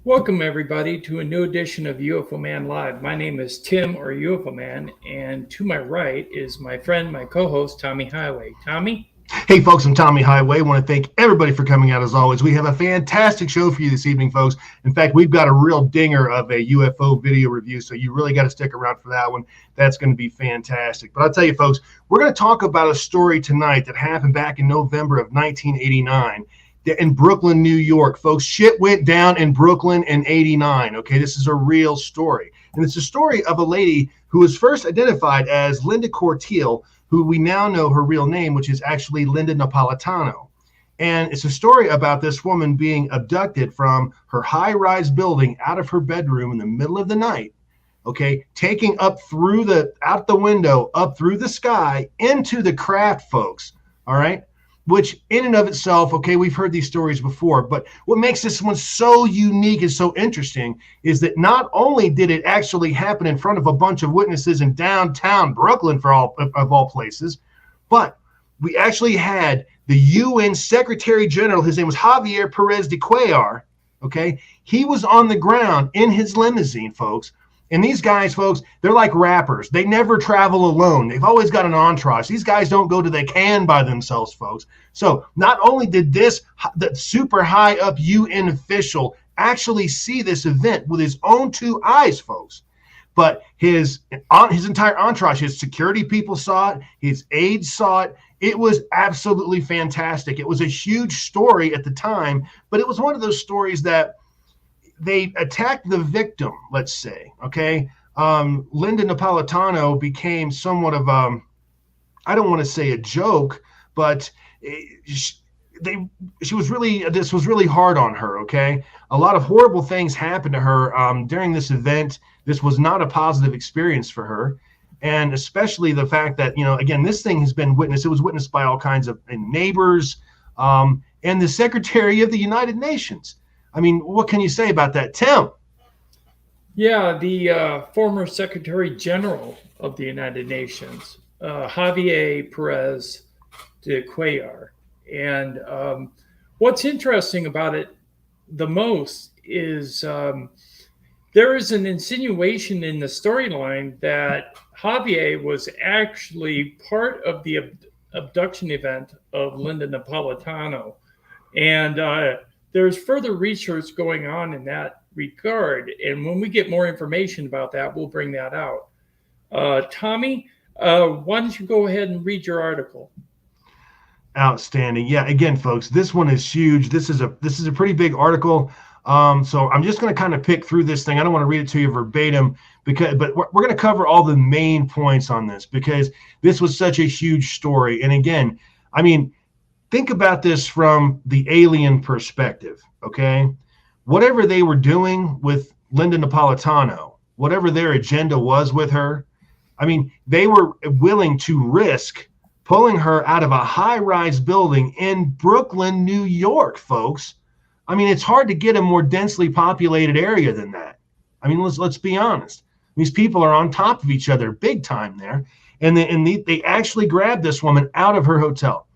Welcome, everybody, to a new edition of UFO Man Live. My name is Tim, or UFO Man, and to my right is my friend, my co host, Tommy Highway. Tommy? Hey, folks, I'm Tommy Highway. I want to thank everybody for coming out as always. We have a fantastic show for you this evening, folks. In fact, we've got a real dinger of a UFO video review, so you really got to stick around for that one. That's going to be fantastic. But I'll tell you, folks, we're going to talk about a story tonight that happened back in November of 1989 in Brooklyn, New York. Folks, shit went down in Brooklyn in 89. Okay, this is a real story. And it's a story of a lady who was first identified as Linda Corteil, who we now know her real name, which is actually Linda Napolitano. And it's a story about this woman being abducted from her high-rise building out of her bedroom in the middle of the night, okay, taking out the window, up through the sky, into the craft, folks, all right? Which in and of itself, okay, we've heard these stories before, but what makes this one so unique and so interesting is that not only did it actually happen in front of a bunch of witnesses in downtown Brooklyn, of all places, but we actually had the UN Secretary General, his name was Javier Perez de Cuellar, okay? He was on the ground in his limousine, folks. And these guys, folks, they're like rappers. They never travel alone. They've always got an entourage. These guys don't go to the can by themselves, folks. So not only did the super high up UN official actually see this event with his own two eyes, folks, but his entire entourage, his security people saw it, his aides saw it. It was absolutely fantastic. It was a huge story at the time, but it was one of those stories that they attacked the victim, let's say, okay? Linda Napolitano became somewhat of, I don't want to say a joke, but this was really hard on her, okay? A lot of horrible things happened to her during this event. This was not a positive experience for her. And especially the fact that, again, this thing has been witnessed. It was witnessed by all kinds of neighbors and the Secretary of the United Nations. I mean, what can you say about that, Tim? Yeah, the former Secretary General of the United Nations, Javier Perez de Cuellar. And what's interesting about it the most is there is an insinuation in the storyline that Javier was actually part of the abduction event of Linda Napolitano. And there's further research going on in that regard. And when we get more information about that, we'll bring that out. Tommy, why don't you go ahead and read your article? Outstanding. Yeah, again, folks, this one is huge. This is a pretty big article. So I'm just going to kind of pick through this thing. I don't want to read it to you verbatim, but we're going to cover all the main points on this because this was such a huge story. And again, I mean, think about this from the alien perspective, okay? Whatever they were doing with Linda Napolitano, whatever their agenda was with her, I mean, they were willing to risk pulling her out of a high-rise building in Brooklyn, New York, folks. I mean, it's hard to get a more densely populated area than that. I mean, let's be honest. These people are on top of each other big time there, and they actually grabbed this woman out of her hotel.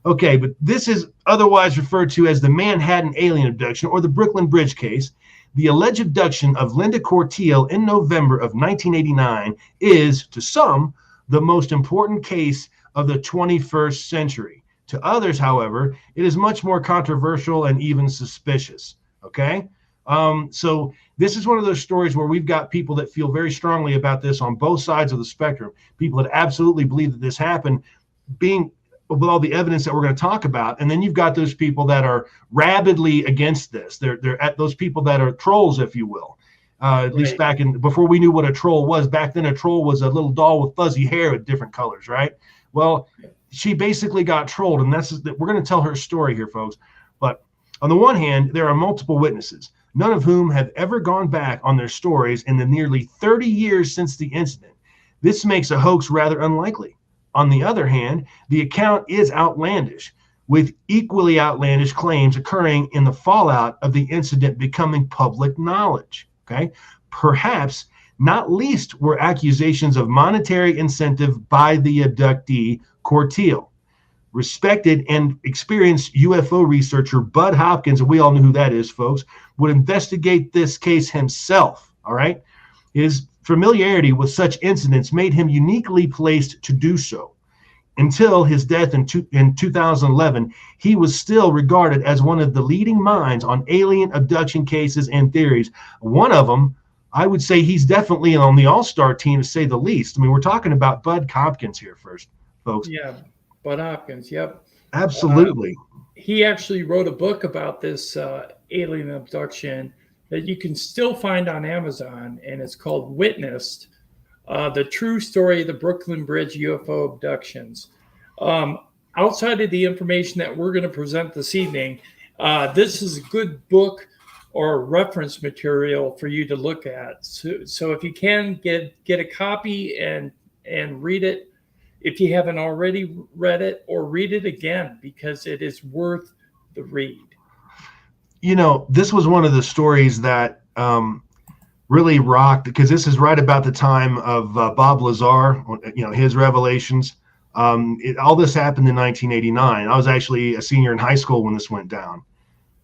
Okay, but this is otherwise referred to as the Manhattan alien abduction or the Brooklyn Bridge case. The alleged abduction of Linda Corteil in November of 1989 is, to some, the most important case of the 21st century. To others, however, it is much more controversial and even suspicious, okay? So this is one of those stories where we've got people that feel very strongly about this on both sides of the spectrum. People that absolutely believe that this happened, being with all the evidence that we're going to talk about. And then you've got those people that are rabidly against this. They're at those people that are trolls, if you will. At least back before we knew what a troll was. Back then, a troll was a little doll with fuzzy hair with different colors, right? Well, she basically got trolled, and we're going to tell her story here, folks. But on the one hand, there are multiple witnesses, none of whom have ever gone back on their stories in the nearly 30 years since the incident. This makes a hoax rather unlikely. On the other hand, the account is outlandish, with equally outlandish claims occurring in the fallout of the incident becoming public knowledge. Okay, perhaps not least were accusations of monetary incentive by the abductee, Corteil. respected and experienced UFO researcher Bud Hopkins, and we all know who that is, folks, would investigate this case himself. All right. His familiarity with such incidents made him uniquely placed to do so. Until his death in 2011, he was still regarded as one of the leading minds on alien abduction cases and theories. One of them, I would say he's definitely on the all-star team, to say the least. I mean, we're talking about Bud Hopkins here first, folks. Yeah, Bud Hopkins. Yep. Absolutely. He actually wrote a book about this alien abduction that you can still find on Amazon, and it's called Witnessed, The True Story of the Brooklyn Bridge UFO Abductions. Outside of the information that we're going to present this evening, this is a good book or reference material for you to look at. So if you can get a copy and read it, if you haven't already read it, or read it again, because it is worth the read. You know, this was one of the stories that really rocked, because this is right about the time of Bob Lazar, you know, his revelations. All this happened in 1989. I was actually a senior in high school when this went down.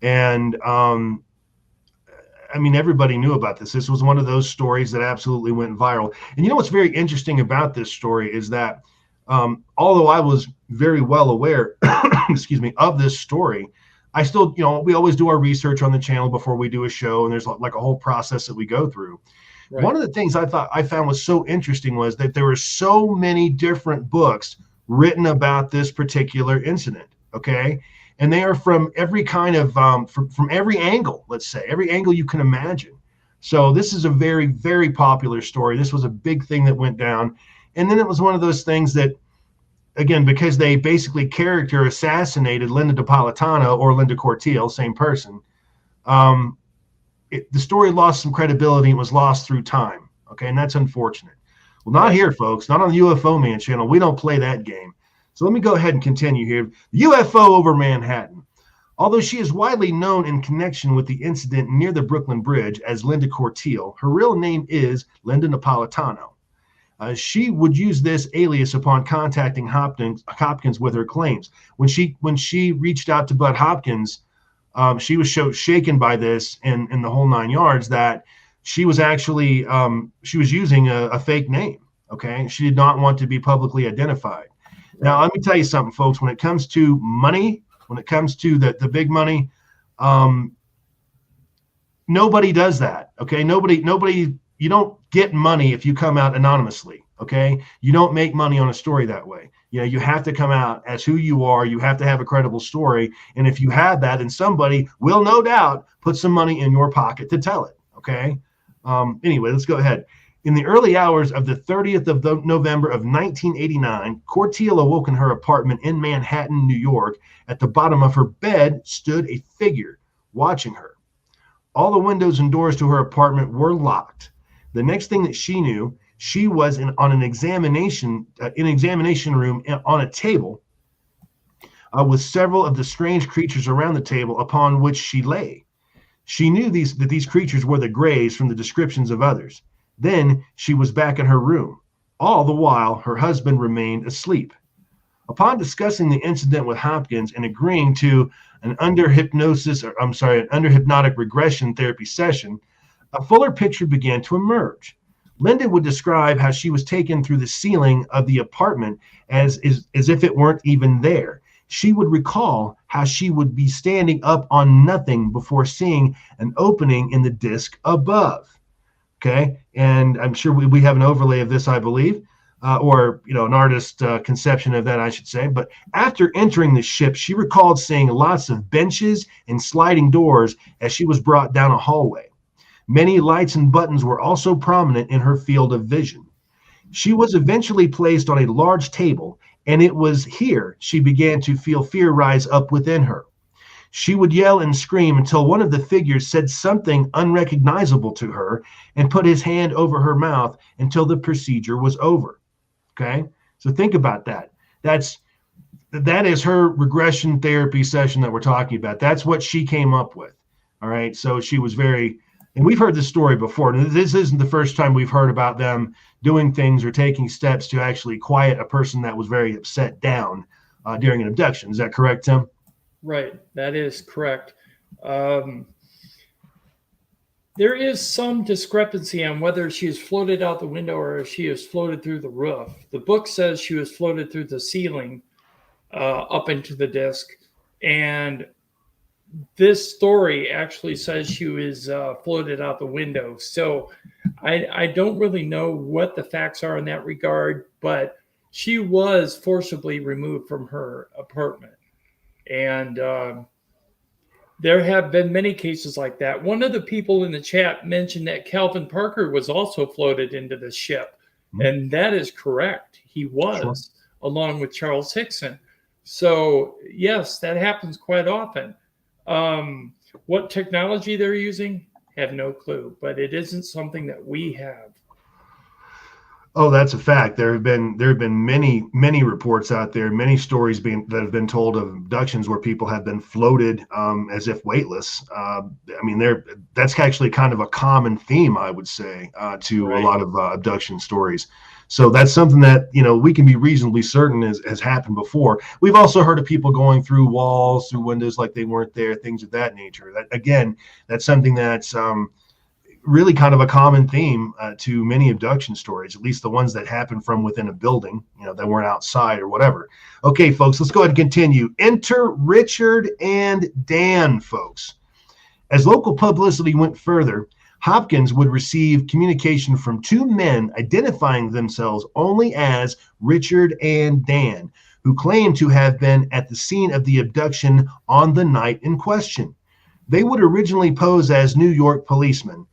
And I mean, everybody knew about this. This was one of those stories that absolutely went viral. And you know what's very interesting about this story is that although I was very well aware, excuse me, of this story, I still, you know, we always do our research on the channel before we do a show, and there's like a whole process that we go through. Right. One of the things I found was so interesting was that there were so many different books written about this particular incident. Okay. And they are from every kind of, from every angle, let's say, every angle you can imagine. So this is a very, very popular story. This was a big thing that went down. And then it was one of those things that, again, because they basically character assassinated Linda Napolitano, or Linda Cortiel, same person, the story lost some credibility and was lost through time. Okay, and that's unfortunate. Well, not here, folks, not on the UFO Man channel. We don't play that game. So let me go ahead and continue here. The UFO over Manhattan. Although she is widely known in connection with the incident near the Brooklyn Bridge as Linda Cortiel, her real name is Linda Napolitano. She would use this alias upon contacting Hopkins with her claims. When she reached out to Bud Hopkins, she was shaken by this and the whole nine yards, that she was actually she was using a fake name. Okay, she did not want to be publicly identified. Now, let me tell you something, folks. When it comes to money, when it comes to the big money, nobody does that. Okay, nobody. You don't get money if you come out anonymously. Okay, you don't make money on a story that way. You know, you have to come out as who you are. You have to have a credible story, and if you have that, then somebody will no doubt put some money in your pocket to tell it. Okay. Anyway, let's go ahead. In the early hours of the 30th of November of 1989, Cortiel awoke in her apartment in Manhattan, New York. At the bottom of her bed stood a figure watching her. All the windows and doors to her apartment were locked. The next thing that she knew, she was in an examination room on a table with several of the strange creatures around the table upon which she lay. She knew that these creatures were the Greys from the descriptions of others. Then she was back in her room. All the while, her husband remained asleep. Upon discussing the incident with Hopkins and agreeing to an under hypnotic regression therapy session, a fuller picture began to emerge. Linda would describe how she was taken through the ceiling of the apartment as if it weren't even there. She would recall how she would be standing up on nothing before seeing an opening in the disc above. Okay, and I'm sure we have an overlay of this, I believe, or an artist conception of that, I should say. But after entering the ship, she recalled seeing lots of benches and sliding doors as she was brought down a hallway. Many lights and buttons were also prominent in her field of vision. She was eventually placed on a large table, and it was here she began to feel fear rise up within her. She would yell and scream until one of the figures said something unrecognizable to her and put his hand over her mouth until the procedure was over. Okay, so think about that. That is her regression therapy session that we're talking about. That's what she came up with. All right, so she was very, and we've heard this story before. This isn't the first time we've heard about them doing things or taking steps to actually quiet a person that was very upset down. during an abduction. Is that correct, Tim? Right, that is correct. There is some discrepancy on whether she was floated out the window or she was floated through the roof. The book says she was floated through the ceiling up into the disc, and this story actually says she was floated out the window. So I don't really know what the facts are in that regard, but she was forcibly removed from her apartment. And there have been many cases like that. One of the people in the chat mentioned that Calvin Parker was also floated into the ship. And that is correct. He was, along with Charles Hickson. So, yes, that happens quite often. What technology they're using, have no clue, but it isn't something that we have. Oh, that's a fact. There have been many reports out there, many stories that have been told of abductions where people have been floated as if weightless. That's actually kind of a common theme, I would say, to a lot of abduction stories. So that's something that we can be reasonably certain has happened before. We've also heard of people going through walls, through windows like they weren't there, things of that nature. That's something that's really kind of a common theme to many abduction stories, at least the ones that happen from within a building, that weren't outside or whatever. Okay, folks, let's go ahead and continue. Enter Richard and Dan, folks. As local publicity went further, Hopkins would receive communication from two men identifying themselves only as Richard and Dan, who claimed to have been at the scene of the abduction on the night in question. They would originally pose as New York policemen,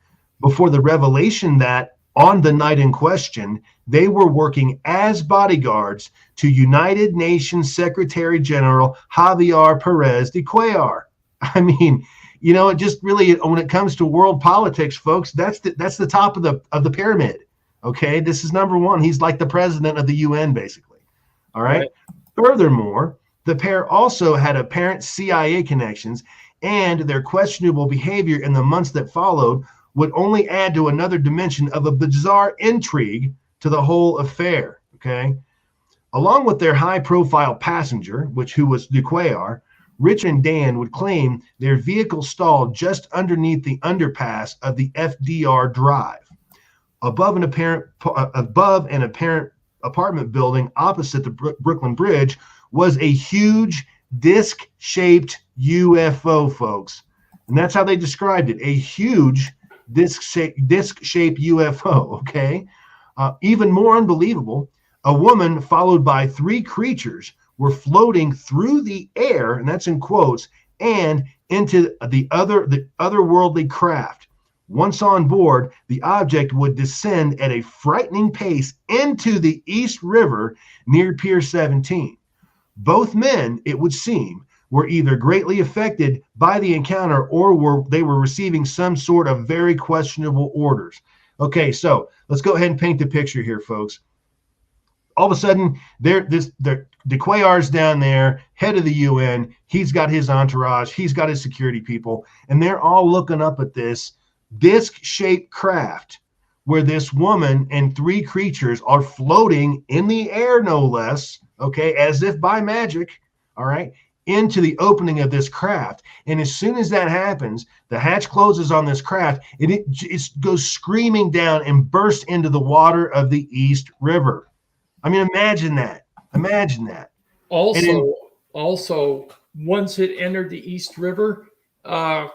before the revelation that on the night in question, they were working as bodyguards to United Nations Secretary General Javier Perez de Cuellar. I mean, it just really, when it comes to world politics, folks, that's the top of the pyramid. Okay, this is number one. He's like the president of the UN, basically. All right. Furthermore, the pair also had apparent CIA connections, and their questionable behavior in the months that followed would only add to another dimension of a bizarre intrigue to the whole affair, okay? Along with their high-profile passenger, who was de Cuellar, Richard and Dan would claim their vehicle stalled just underneath the underpass of the FDR Drive. Above an apparent apartment building opposite the Brooklyn Bridge was a huge disc-shaped UFO, folks. And that's how they described it, a huge disc-shaped UFO, okay? Even more unbelievable, a woman followed by three creatures were floating through the air, and that's in quotes, and into the otherworldly craft. Once on board, the object would descend at a frightening pace into the East River near Pier 17. Both men, it would seem, were either greatly affected by the encounter or they were receiving some sort of very questionable orders. Okay, so let's go ahead and paint the picture here, folks. All of a sudden, de Cuellar's down there, head of the UN. He's got his entourage. He's got his security people. And they're all looking up at this disc-shaped craft where this woman and three creatures are floating in the air, no less, okay, as if by magic, all right, into the opening of this craft. And as soon as that happens, the hatch closes on this craft, and it goes screaming down and bursts into the water of the East River. I mean, imagine that. Also, once it entered the East River, Dan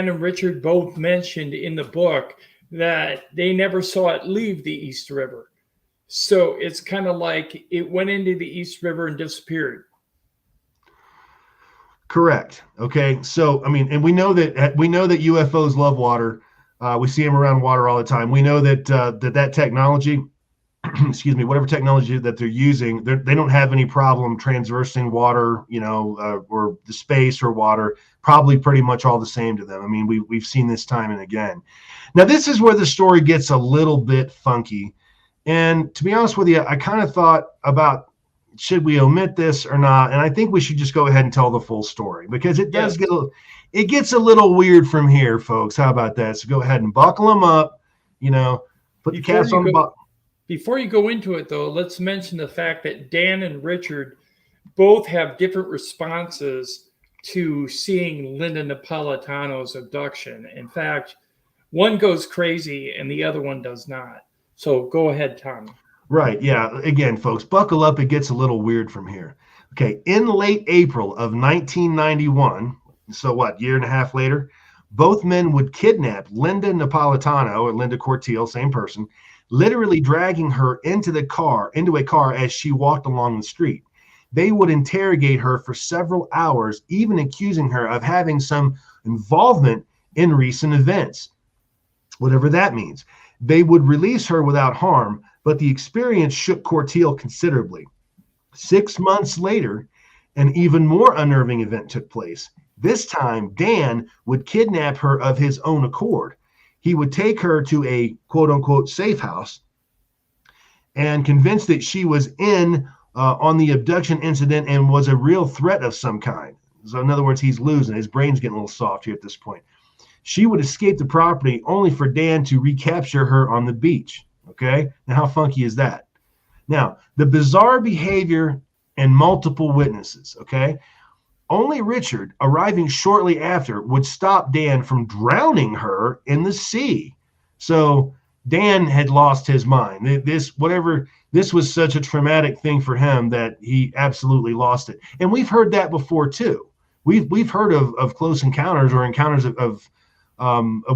and Richard both mentioned in the book that they never saw it leave the East River. So it's kind of like it went into the East River and disappeared. Correct. Okay. So, I mean, and we know that UFOs love water. We see them around water all the time. We know that that technology, excuse me, whatever technology that they're using, they don't have any problem transversing water, or the space or water. Probably pretty much all the same to them. I mean, we've seen this time and again. Now, this is where the story gets a little bit funky. And to be honest with you, I kind of thought about, should we omit this or not? And I think we should just go ahead and tell the full story, because it does gets a little weird from here, folks. How about that? So go ahead and buckle them up, put the cats on the box. Before you go into it, though, let's mention the fact that Dan and Richard both have different responses to seeing Linda Napolitano's abduction. In fact, one goes crazy and the other one does not. So go ahead, Tom. Right. Yeah. Again, folks, buckle up. It gets a little weird from here. Okay. In late April of 1991, so what, year and a half later, both men would kidnap Linda Napolitano, or Linda Cortile, same person, literally dragging her into a car as she walked along the street. They would interrogate her for several hours, even accusing her of having some involvement in recent events, whatever that means. They would release her without harm, but the experience shook Cortile considerably. 6 months later, an even more unnerving event took place. This time, Dan would kidnap her of his own accord. He would take her to a quote unquote safe house and convinced that she was in on the abduction incident and was a real threat of some kind. So, in other words, he's losing. His brain's getting a little soft here at this point. She would escape the property only for Dan to recapture her on the beach. Okay. Now, how funky is that? Now, the bizarre behavior and multiple witnesses. Okay. Only Richard, arriving shortly after, would stop Dan from drowning her in the sea. So Dan had lost his mind. This was such a traumatic thing for him that he absolutely lost it. And we've heard that before too. We've heard of close encounters or encounters of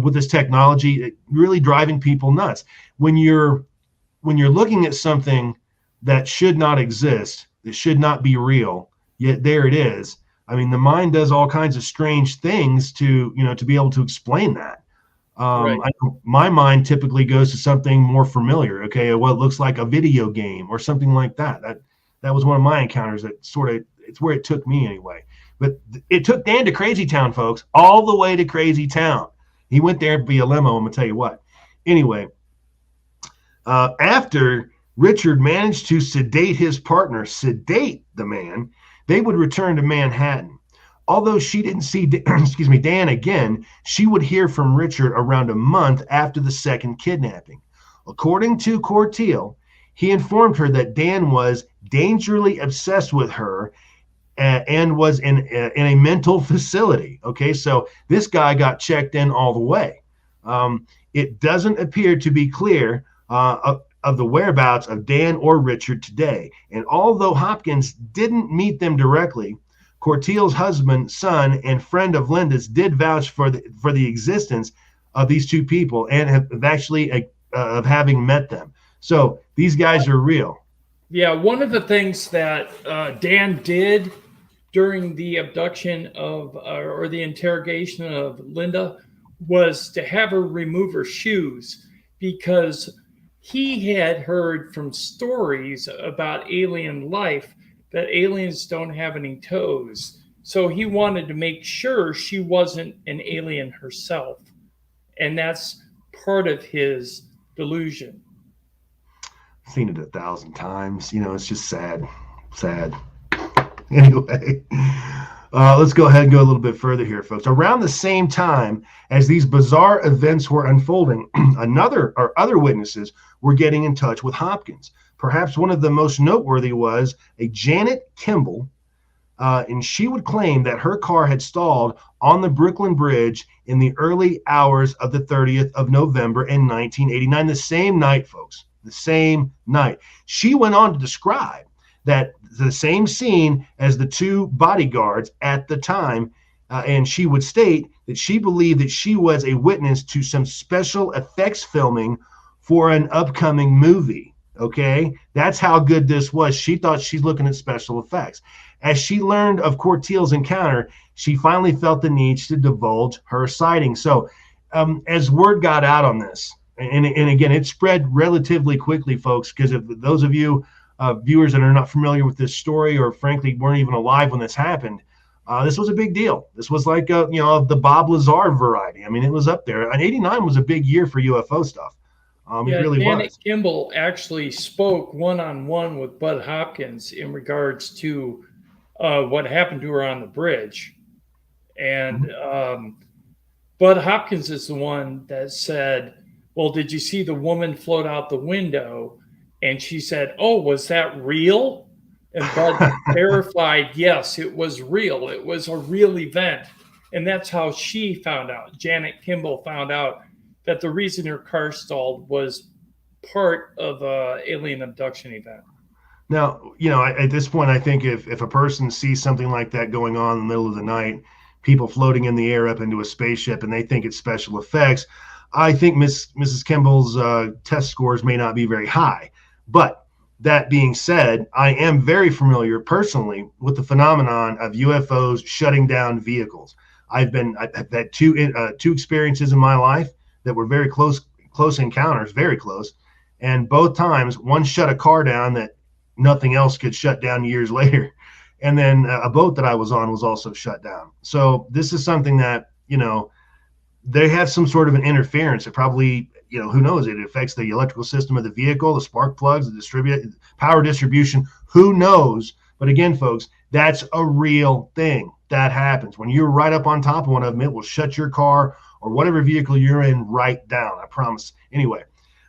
with this technology really driving people nuts. When you're looking at something that should not exist, that should not be real, yet there it is. I mean, the mind does all kinds of strange things to be able to explain that. Right. My mind typically goes to something more familiar. Okay, what looks like a video game or something like that. That was one of my encounters. That it's where it took me anyway. But it took Dan to Crazy Town, folks, all the way to Crazy Town. He went there via limo. I'm gonna tell you what. Anyway, after Richard managed to sedate the man, they would return to Manhattan. Although she didn't see Dan again, she would hear from Richard around a month after the second kidnapping. According to Cortile, he informed her that Dan was dangerously obsessed with her and was in a mental facility. Okay, so this guy got checked in all the way. It doesn't appear to be clear of the whereabouts of Dan or Richard today. And although Hopkins didn't meet them directly, Cortile's husband, son, and friend of Linda's did vouch for the existence of these two people and have actually of having met them. So these guys are real. Yeah, one of the things that Dan did during the abduction of or the interrogation of Linda was to have her remove her shoes because he had heard from stories about alien life that aliens don't have any toes. So he wanted to make sure she wasn't an alien herself. And that's part of his delusion. I've seen it 1,000 times. It's just sad. Anyway, let's go ahead and go a little bit further here, folks. Around the same time as these bizarre events were unfolding, other witnesses were getting in touch with Hopkins. Perhaps one of the most noteworthy was a Janet Kimball, and she would claim that her car had stalled on the Brooklyn Bridge in the early hours of the 30th of November in 1989, the same night, folks, the same night. She went on to describe that the same scene as the two bodyguards at the time, and she would state that she believed that she was a witness to some special effects filming for an upcoming movie. Okay, that's how good this was. She thought she's looking at special effects. As she learned of Cortile's encounter, she finally felt the need to divulge her sighting. So as word got out on this, and again, it spread relatively quickly, folks, because if those of you viewers that are not familiar with this story or frankly weren't even alive when this happened, this was a big deal. This was like, the Bob Lazar variety. I mean, it was up there. And 89 was a big year for UFO stuff. It really Janet was. Kimball actually spoke one-on-one with Bud Hopkins in regards to what happened to her on the bridge. And Bud Hopkins is the one that said, well, did you see the woman float out the window? And she said, "Oh, was that real?" And Bud verified, yes, it was real. It was a real event. And that's how she found out. Janet Kimball found out that the reason her car stalled was part of a alien abduction event. Now, at this point, I think if a person sees something like that going on in the middle of the night, people floating in the air up into a spaceship, and they think it's special effects, I think Mrs. Kimball's test scores may not be very high. But that being said, I am very familiar personally with the phenomenon of UFOs shutting down vehicles. I've had two experiences in my life that were very close encounters, very close, and both times one shut a car down that nothing else could shut down years later, and then a boat that I was on was also shut down. So this is something that they have some sort of an interference. It probably, who knows, it affects the electrical system of the vehicle, the spark plugs, the power distribution, who knows. But again, folks, that's a real thing that happens when you're right up on top of one of them. It will shut your car or whatever vehicle you're in right down, I promise. Anyway,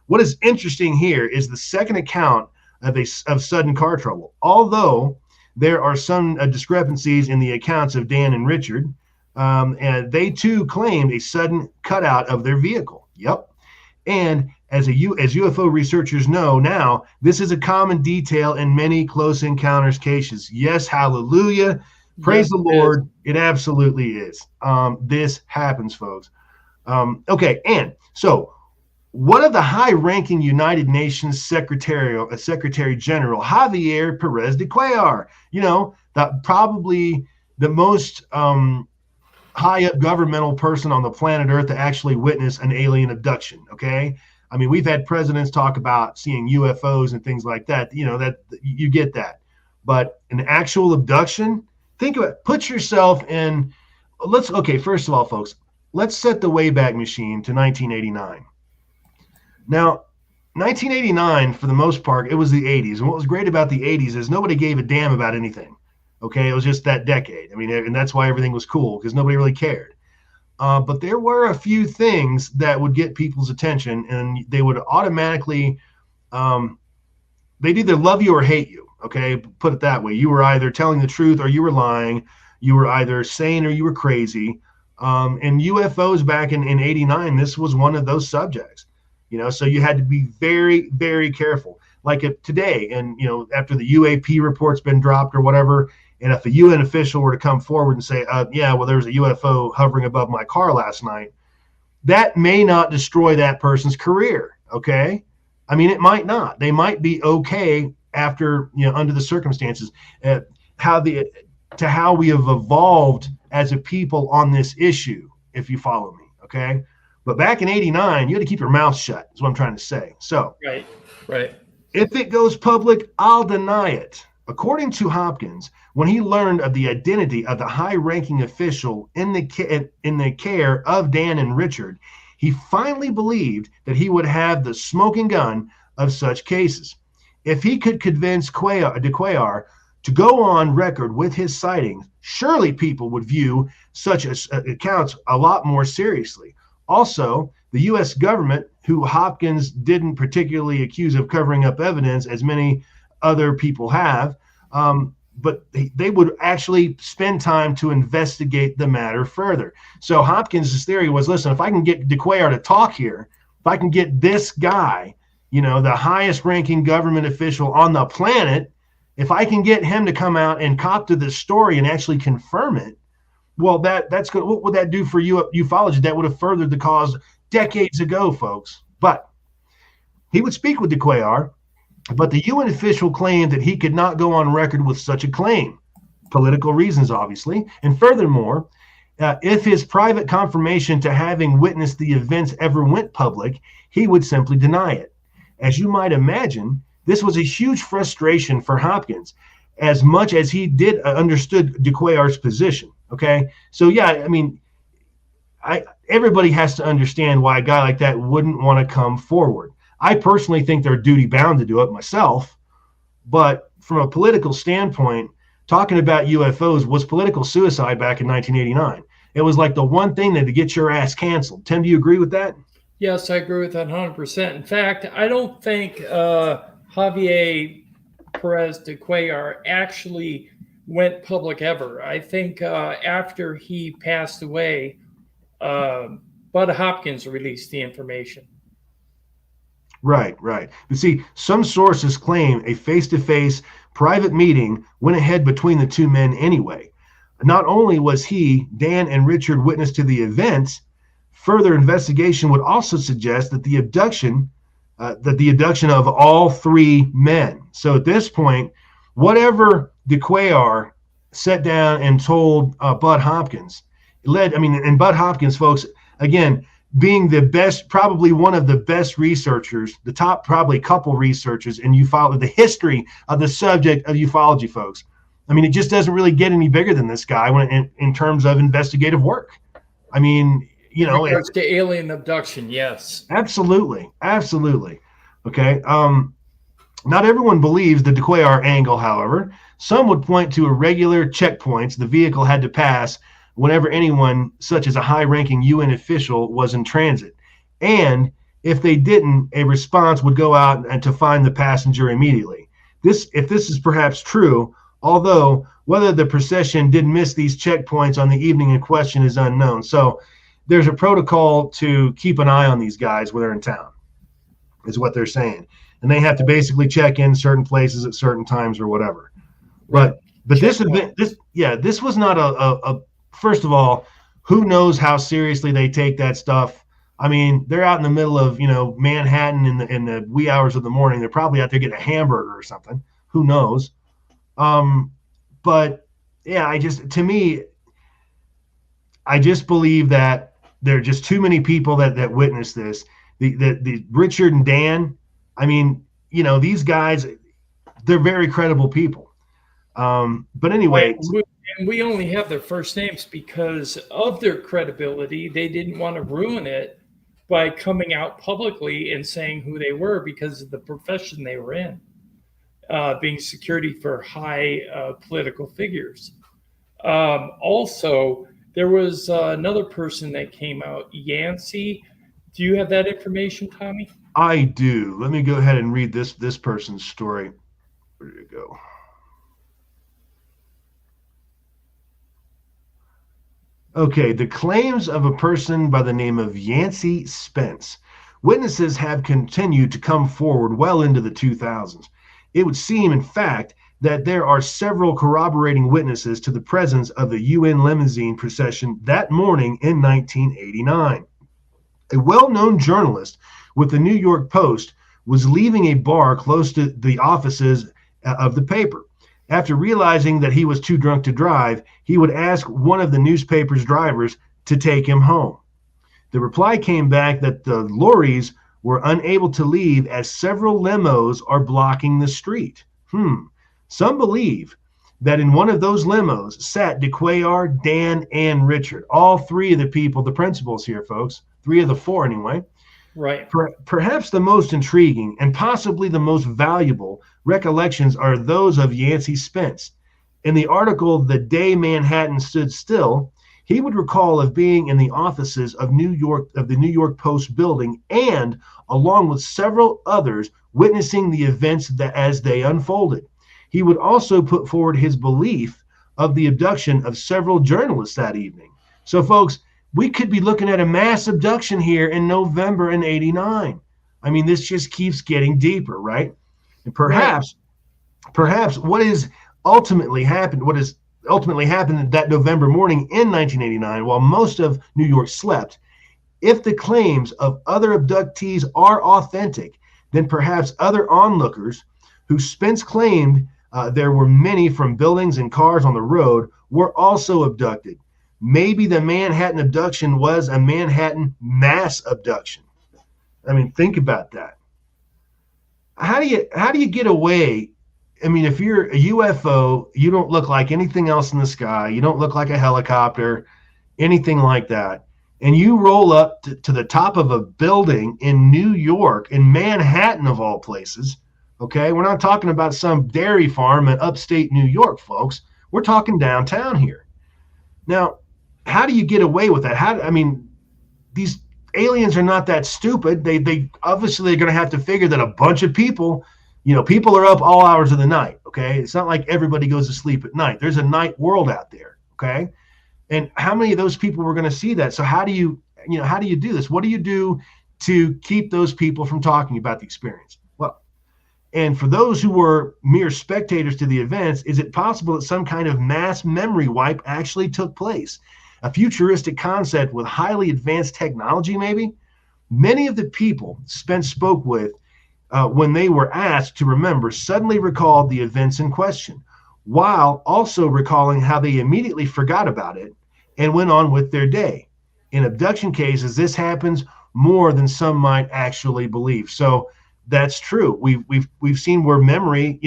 what is interesting here is the second account of sudden car trouble. Although there are some discrepancies in the accounts of Dan and Richard, and they too claimed a sudden cutout of their vehicle. Yep. And as UFO researchers know now, this is a common detail in many close encounters cases. Yes, hallelujah. Praise the Lord. It absolutely is. This happens, folks. Okay, and so one of the high-ranking United Nations Secretary General, Javier Perez de Cuellar, probably the most high-up governmental person on the planet Earth to actually witness an alien abduction, okay? I mean, we've had presidents talk about seeing UFOs and things like that, that you get that. But an actual abduction, think of it, put yourself in, first of all, folks, let's set the Wayback Machine to 1989. Now, 1989, for the most part, it was the 80s. And what was great about the 80s is nobody gave a damn about anything. Okay, it was just that decade. I mean, and that's why everything was cool, because nobody really cared. But there were a few things that would get people's attention, and they would automatically, they'd either love you or hate you. Okay, put it that way. You were either telling the truth or you were lying. You were either sane or you were crazy. And UFOs back in 89, this was one of those subjects. So you had to be very, very careful. Like if today, and after the UAP report's been dropped or whatever, and if a UN official were to come forward and say, there was a UFO hovering above my car last night, that may not destroy that person's career. Okay, I mean, it might not. They might be okay after under the circumstances. How we have evolved as a people on this issue, if you follow me. Okay. But back in 89, you had to keep your mouth shut, is what I'm trying to say. So, right. If it goes public, I'll deny it. According to Hopkins, when he learned of the identity of the high-ranking official in the care of Dan and Richard, he finally believed that he would have the smoking gun of such cases. If he could convince de Cuellar to go on record with his sightings, surely people would view such accounts a lot more seriously. Also, the U.S. government, who Hopkins didn't particularly accuse of covering up evidence, as many other people have, but they would actually spend time to investigate the matter further. So Hopkins' theory was, listen, if I can get de Cuellar to talk here, if I can get this guy, the highest ranking government official on the planet, if I can get him to come out and cop to this story and actually confirm it, well, that's good. What would that do for ufology? That would have furthered the cause decades ago, folks. But he would speak with de Cuellar, but the UN official claimed that he could not go on record with such a claim. Political reasons, obviously. And furthermore, if his private confirmation to having witnessed the events ever went public, he would simply deny it. As you might imagine, this was a huge frustration for Hopkins, as much as he did understood de Cuellar's position. Okay, so I mean, everybody has to understand why a guy like that wouldn't want to come forward. I personally think they're duty bound to do it myself, but from a political standpoint, talking about UFOs was political suicide back in 1989. It was like the one thing that to get your ass canceled. Tim, do you agree with that? Yes, I agree with that 100%. In fact, I don't think Javier Perez de Cuellar actually went public ever. I think after he passed away, Bud Hopkins released the information. Right, right. But see, some sources claim a face-to-face private meeting went ahead between the two men anyway. Not only was he, Dan, and Richard witness to the events, further investigation would also suggest that the abduction of all three men. So at this point, whatever de Cuellar sat down and told Bud Hopkins and Bud Hopkins, folks, again, being the best, probably one of the best researchers, the top probably couple researchers in ufology, the history of the subject of ufology, folks. I mean, it just doesn't really get any bigger than this guy in terms of investigative work. I mean, in regards to alien abduction, yes. Absolutely. Okay. Not everyone believes the de Cuellar angle, however. Some would point to irregular checkpoints the vehicle had to pass whenever anyone, such as a high-ranking UN official, was in transit. And if they didn't, a response would go out and to find the passenger immediately. If this is perhaps true, although whether the procession did miss these checkpoints on the evening in question is unknown. So there's a protocol to keep an eye on these guys when they're in town, is what they're saying. And they have to basically check in certain places at certain times or whatever. But this event, this was not a first of all, who knows how seriously they take that stuff. I mean, they're out in the middle of, Manhattan in the wee hours of the morning. They're probably out there getting a hamburger or something. Who knows? But yeah, I just believe that there are just too many people that witnessed this. The Richard and Dan, I mean, these guys, they're very credible people. But anyway, and we only have their first names because of their credibility. They didn't want to ruin it by coming out publicly and saying who they were because of the profession they were in, being security for high political figures. Also, there was another person that came out, Yancey. Do you have that information, Tommy? I do. Let me go ahead and read this person's story. Where did it go? Okay, the claims of a person by the name of Yancey Spence. Witnesses have continued to come forward well into the 2000s. It would seem, in fact, that there are several corroborating witnesses to the presence of the UN limousine procession that morning in 1989. A well-known journalist with the New York Post was leaving a bar close to the offices of the paper. After realizing that he was too drunk to drive, he would ask one of the newspaper's drivers to take him home. The reply came back that the lorries were unable to leave as several limos are blocking the street. Some believe that in one of those limos sat de Cuellar, Dan, and Richard. All three of the people, the principals here, folks. 3 of the 4 anyway. Right. Perhaps the most intriguing and possibly the most valuable recollections are those of Yancey Spence. In the article, The Day Manhattan Stood Still, he would recall of being in the offices of the New York Post building and, along with several others, witnessing the events as they unfolded. He would also put forward his belief of the abduction of several journalists that evening. So, folks, we could be looking at a mass abduction here in November in '89. I mean, this just keeps getting deeper, right? And perhaps what has ultimately happened that November morning in 1989, while most of New York slept, if the claims of other abductees are authentic, then perhaps other onlookers who Spence claimed there were many from buildings and cars on the road were also abducted. Maybe the Manhattan abduction was a Manhattan mass abduction. I mean, think about that. How do you get away? I mean, if you're a UFO, you don't look like anything else in the sky. You don't look like a helicopter, anything like that. And you roll up to the top of a building in New York, in Manhattan of all places. Okay, we're not talking about some dairy farm in upstate New York, folks. We're talking downtown here. Now, how do you get away with that? These aliens are not that stupid. They obviously are going to have to figure that a bunch of people People are up all hours of the night. Okay. It's not like everybody goes to sleep at night. There's a night world out there. Okay. And how many of those people were going to see that? So how do you do this? What do you do to keep those people from talking about the experience? Well, and for those who were mere spectators to the events, is it possible that some kind of mass memory wipe actually took place? A futuristic concept with highly advanced technology, maybe? Many of the people Spence spoke with when they were asked to remember suddenly recalled the events in question, while also recalling how they immediately forgot about it and went on with their day. In abduction cases, this happens more than some might actually believe. So that's true. We've seen where memory,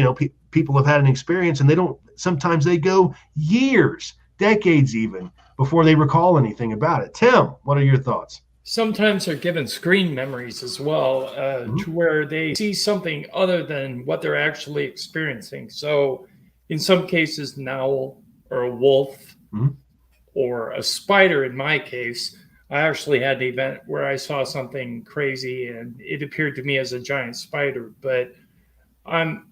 people have had an experience and sometimes they go years, decades even, before they recall anything about it. Tim, what are your thoughts? Sometimes they're given screen memories as well, to where they see something other than what they're actually experiencing. So in some cases, an owl or a wolf or a spider, in my case, I actually had an event where I saw something crazy and it appeared to me as a giant spider, but I'm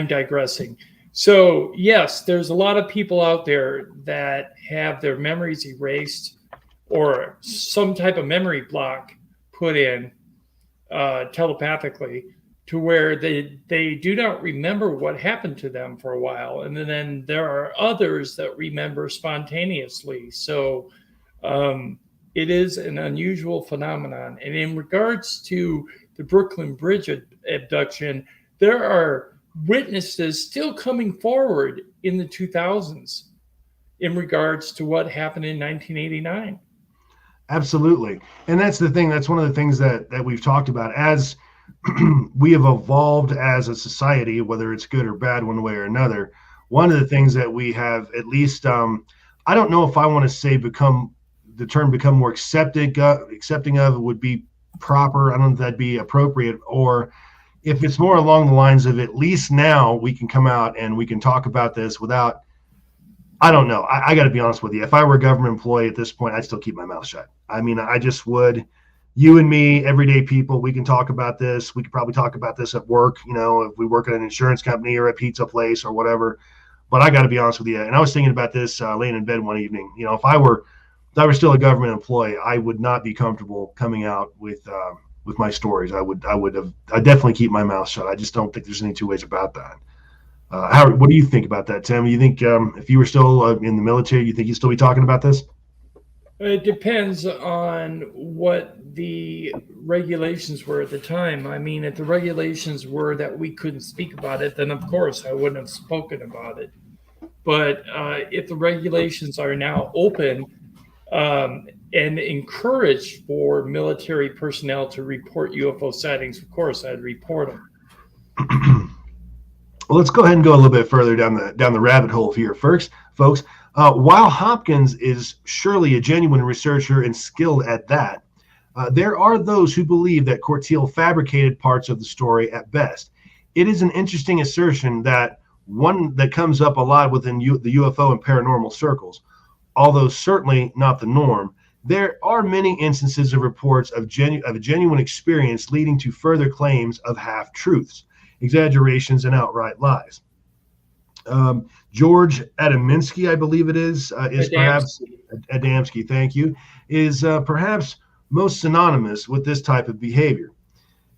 digressing. So yes, there's a lot of people out there that have their memories erased or some type of memory block put in telepathically, to where they do not remember what happened to them for a while. And then there are others that remember spontaneously. So it is an unusual phenomenon. And in regards to the Brooklyn Bridge abduction, there are witnesses still coming forward in the 2000s in regards to what happened in 1989. Absolutely. And that's the thing. That's one of the things that we've talked about as we have evolved as a society, whether it's good or bad one way or another. One of the things that we have, at least, I don't know if I want to say become more accepting of would be proper. I don't know if that'd be appropriate, or if it's more along the lines of at least now we can come out and we can talk about this without, I don't know. I got to be honest with you. If I were a government employee at this point, I'd still keep my mouth shut. I mean, I just would. You and me, everyday people, we can talk about this. We could probably talk about this at work, if we work at an insurance company or a pizza place or whatever. But I got to be honest with you. And I was thinking about this laying in bed one evening. If I were still a government employee, I would not be comfortable coming out with my stories. I'd definitely keep my mouth shut. I just don't think there's any two ways about that. What do you think about that, Tim? You think if you were still in the military, you think you'd still be talking about this? It depends on what the regulations were at the time. I mean, if the regulations were that we couldn't speak about it, then of course I wouldn't have spoken about it. But if the regulations are now open and encouraged for military personnel to report UFO sightings, of course I'd report them. Well, let's go ahead and go a little bit further down the rabbit hole here first, folks. While Hopkins is surely a genuine researcher and skilled at that, there are those who believe that Corteil fabricated parts of the story at best. It is an interesting assertion that one that comes up a lot within the UFO and paranormal circles, although certainly not the norm. There are many instances of reports of a genuine experience leading to further claims of half-truths, exaggerations, and outright lies. George Adamski, I believe it is perhaps Adamski, thank you, is perhaps most synonymous with this type of behavior.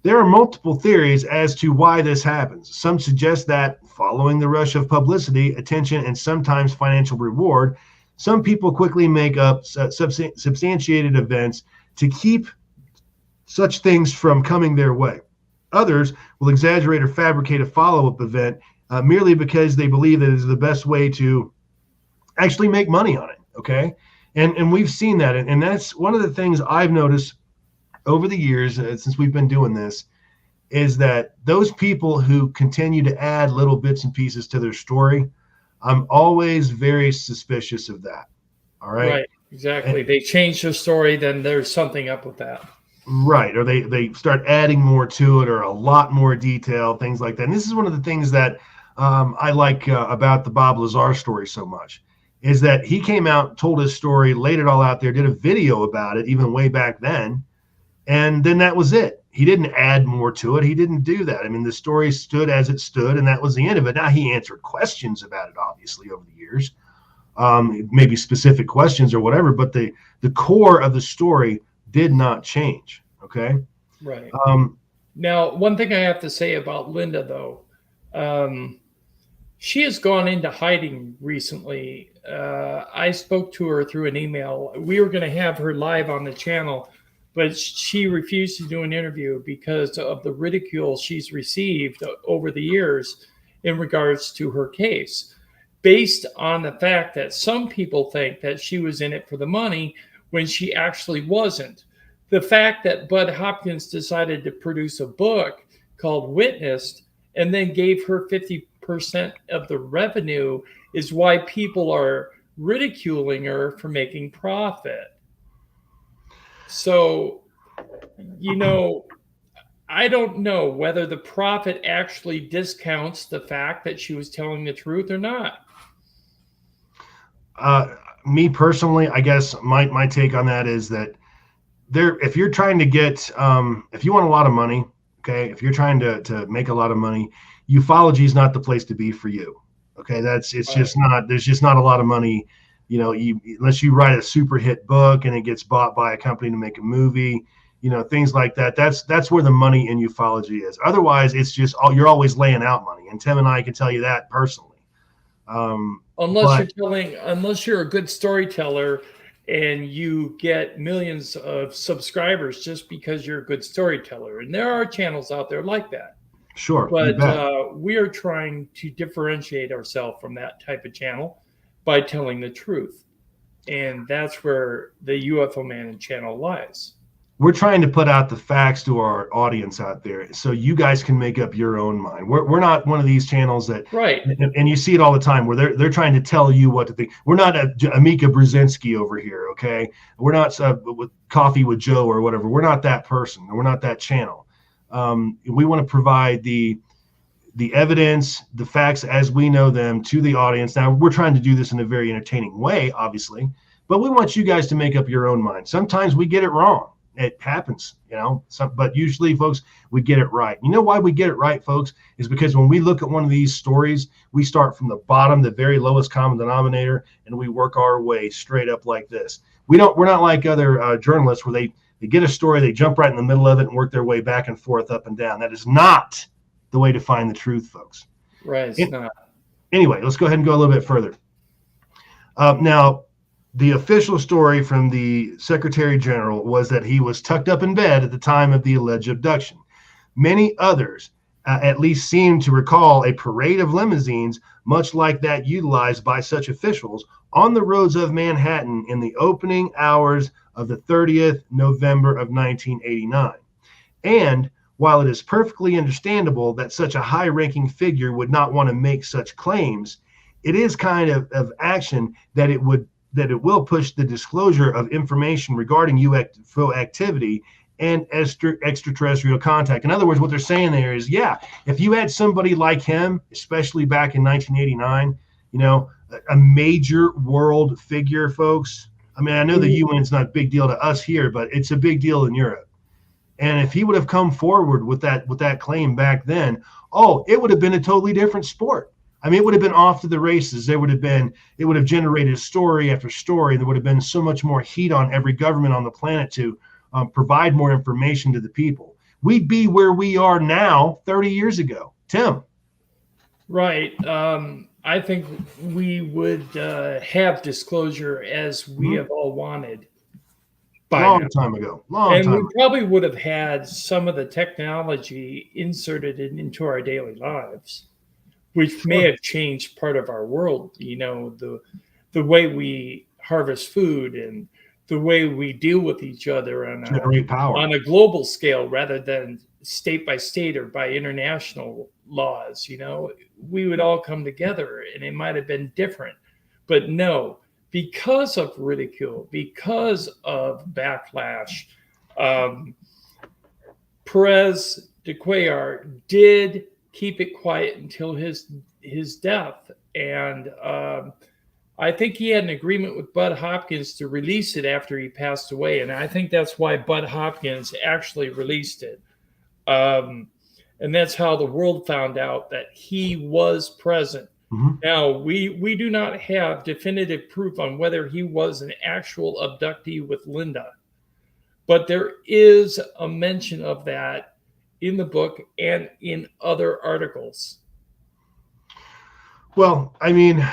There are multiple theories as to why this happens. Some suggest that following the rush of publicity, attention, and sometimes financial reward, some people quickly make up substantiated events to keep such things from coming their way. Others will exaggerate or fabricate a follow-up event merely because they believe that it is the best way to actually make money on it, okay? And we've seen that, and that's one of the things I've noticed over the years since we've been doing this, is that those people who continue to add little bits and pieces to their story, I'm always very suspicious of that, all right? Right, exactly. They change their story, then there's something up with that. Right, or they start adding more to it, or a lot more detail, things like that. And this is one of the things that I like about the Bob Lazar story so much, is that he came out, told his story, laid it all out there, did a video about it even way back then, and then that was it. didn't add more to it. He didn't do that. I mean, the story stood as it stood, and that was the end of it. Now, he answered questions about it, obviously, over the years, maybe specific questions or whatever, but the core of the story did not change. Okay. Right. Now, one thing I have to say about Linda, though, she has gone into hiding recently. I spoke to her through an email. We were going to have her live on the channel, but she refused to do an interview because of the ridicule she's received over the years in regards to her case, based on the fact that some people think that she was in it for the money when she actually wasn't. The fact that Bud Hopkins decided to produce a book called Witnessed and then gave her 50% of the revenue is why people are ridiculing her for making profit. So, I don't know whether the profit actually discounts the fact that she was telling the truth or not. Me personally, I guess my take on that is that if you're trying to get, if you want a lot of money, okay, if you're trying to make a lot of money, ufology is not the place to be for you. Okay, just not. There's just not a lot of money, unless you write a super hit book and it gets bought by a company to make a movie, things like that. That's where the money in ufology is. Otherwise, it's just you're always laying out money, and Tim and I can tell you that personally. Unless you're a good storyteller and you get millions of subscribers just because you're a good storyteller. And there are channels out there like that. Sure. But we are trying to differentiate ourselves from that type of channel by telling the truth. And that's where the UFO Man channel lies. We're trying to put out the facts to our audience out there so you guys can make up your own mind. We're not one of these channels that, right. And you see it all the time where they're trying to tell you what to think. We're not Amika Brzezinski over here, okay? We're not with Coffee with Joe or whatever. We're not that person. We're not that channel. We want to provide the evidence, the facts as we know them to the audience. Now, we're trying to do this in a very entertaining way, obviously, but we want you guys to make up your own mind. Sometimes we get it wrong. It happens, but usually, folks, we get it right. You know why we get it right, folks, is because when we look at one of these stories, we start from the bottom, the very lowest common denominator, and we work our way straight up like this. We're not like other journalists where they get a story, they jump right in the middle of it and work their way back and forth, up and down. That is not the way to find the truth, folks. Right, it's not. Anyway, let's go ahead and go a little bit further. Now, the official story from the Secretary General was that he was tucked up in bed at the time of the alleged abduction. Many others at least seem to recall a parade of limousines, much like that utilized by such officials on the roads of Manhattan in the opening hours of the 30th November of 1989. And while it is perfectly understandable that such a high-ranking figure would not want to make such claims, it is kind of action that it will push the disclosure of information regarding UFO activity and extraterrestrial contact. In other words, what they're saying there is, if you had somebody like him, especially back in 1989, a major world figure, folks. I mean, I know the UN's not a big deal to us here, but it's a big deal in Europe. And if he would have come forward with that claim back then, it would have been a totally different sport. I mean, it would have been off to the races. It would have generated story after story. There would have been so much more heat on every government on the planet to provide more information to the people. We'd be where we are now 30 years ago. Tim. Right. I think we would have disclosure as we have all wanted. Long time ago. We probably would have had some of the technology inserted into our daily lives, which may have changed part of our world. The way we harvest food and the way we deal with each other on a global scale rather than state by state or by international laws. We would all come together and it might have been different. But no, because of ridicule, because of backlash, Perez de Cuellar did keep it quiet until his death. And I think he had an agreement with Bud Hopkins to release it after he passed away. And I think that's why Bud Hopkins actually released it. And that's how the world found out that he was present. Mhm. Now, we do not have definitive proof on whether he was an actual abductee with Linda, but there is a mention of that in the book and in other articles. Well, I mean,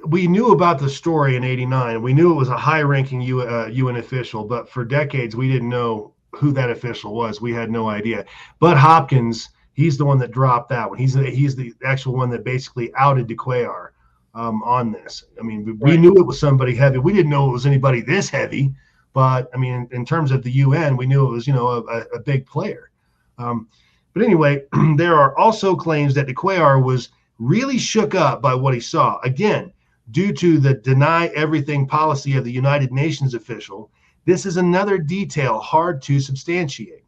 we knew about the story in '89. We knew it was a high-ranking UN official, but for decades we didn't know who that official was. We had no idea. Bud Hopkins, he's the one that dropped that one. He's the actual one that basically outed DeQuayar on this. I mean, we Right. knew it was somebody heavy. We didn't know it was anybody this heavy, but I mean, in terms of the UN, we knew it was a big player. But anyway, there are also claims that DeQuayar was really shook up by what he saw. Again, due to the deny everything policy of the United Nations official, this is another detail hard to substantiate.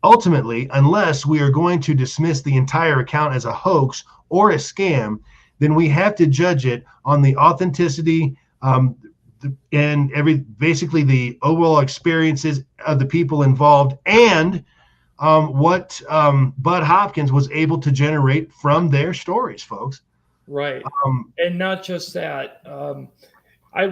Ultimately, unless we are going to dismiss the entire account as a hoax or a scam, then we have to judge it on the authenticity and basically the overall experiences of the people involved and what Bud Hopkins was able to generate from their stories, folks. Right. And not just that.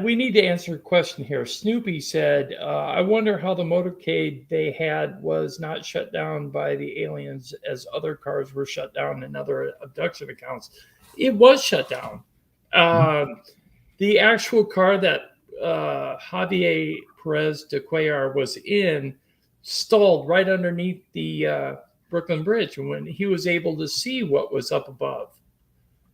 We need to answer a question here. Snoopy said, I wonder how the motorcade they had was not shut down by the aliens as other cars were shut down in other abduction accounts. It was shut down. The actual car that Javier Perez de Cuellar was in stalled right underneath the Brooklyn Bridge when he was able to see what was up above.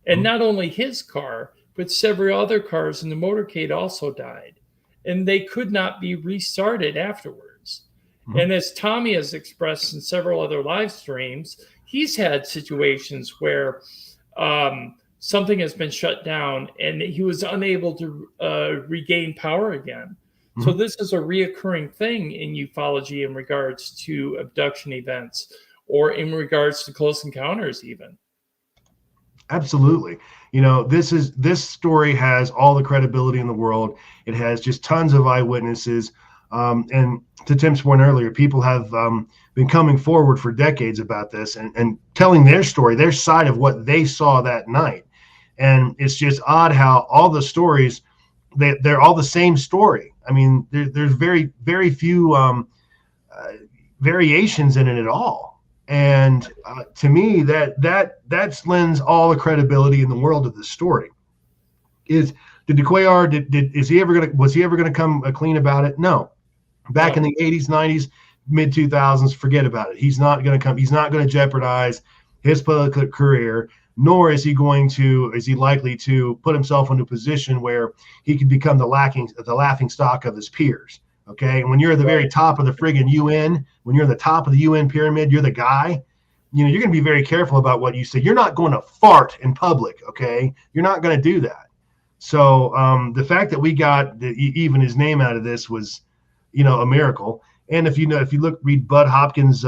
And not only his car, but several other cars in the motorcade also died. And they could not be restarted afterwards. And as Tommy has expressed in several other live streams, he's had situations where something has been shut down and he was unable to regain power again. So this is a reoccurring thing in ufology in regards to abduction events or in regards to close encounters even. Absolutely. This story has all the credibility in the world. It has just tons of eyewitnesses. And to Tim's point earlier, people have been coming forward for decades about this and telling their story, their side of what they saw that night. And it's just odd how all the stories, they're all the same story. I mean, there's very, very few variations in it at all. And to me, that lends all the credibility in the world of the story. Did DeQuayar was he ever gonna come clean about it? No. Back in the 80s, 90s, mid 2000s, forget about it. He's not gonna come. He's not gonna jeopardize his political career, nor is he likely to put himself into a position where he could become the laughing stock of his peers. Okay. And when you're at the very top of the friggin' UN, when you're in the top of the UN pyramid, you're the guy, you're going to be very careful about what you say. You're not going to fart in public. Okay. You're not going to do that. So the fact that we got even his name out of this was, a miracle. And if you read Bud Hopkins,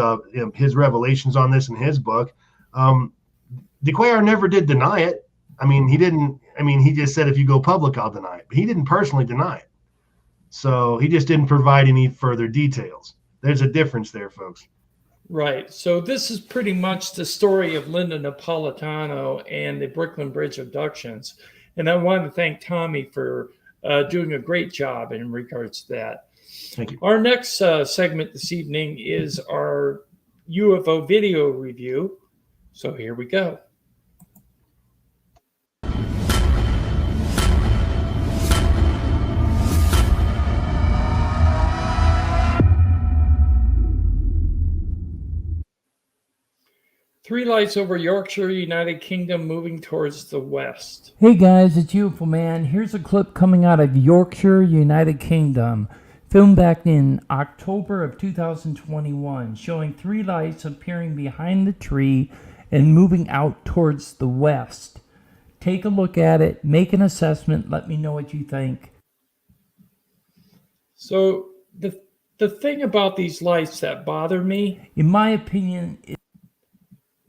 his revelations on this in his book, DeQuayar never did deny it. He just said, if you go public, I'll deny it. But he didn't personally deny it. So he just didn't provide any further details. There's a difference there, folks. Right. So this is pretty much the story of Linda Napolitano and the Brooklyn Bridge abductions. And I want to thank Tommy for doing a great job in regards to that. Thank you. Our next segment this evening is our UFO video review. So here we go. Three lights over Yorkshire, United Kingdom, moving towards the west. Hey guys, it's UFO Man. Here's a clip coming out of Yorkshire, United Kingdom, filmed back in October of 2021, showing three lights appearing behind the tree and moving out towards the west. Take a look at it, make an assessment, let me know what you think. So the thing about these lights that bother me, in my opinion,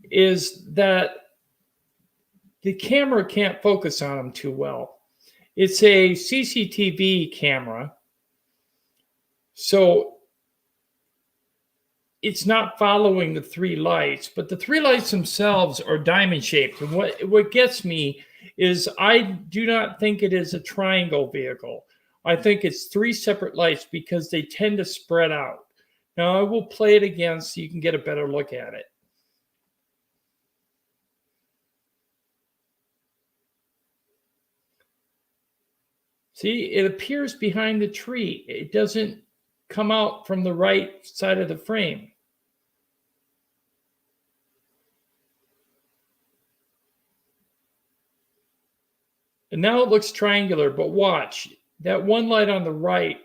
is that the camera can't focus on them too well. It's a CCTV camera. So it's not following the three lights, but the three lights themselves are diamond shaped. And what gets me is I do not think it is a triangle vehicle. I think it's three separate lights because they tend to spread out. Now I will play it again so you can get a better look at it. See, it appears behind the tree. It doesn't come out from the right side of the frame. And now it looks triangular, but watch. That one light on the right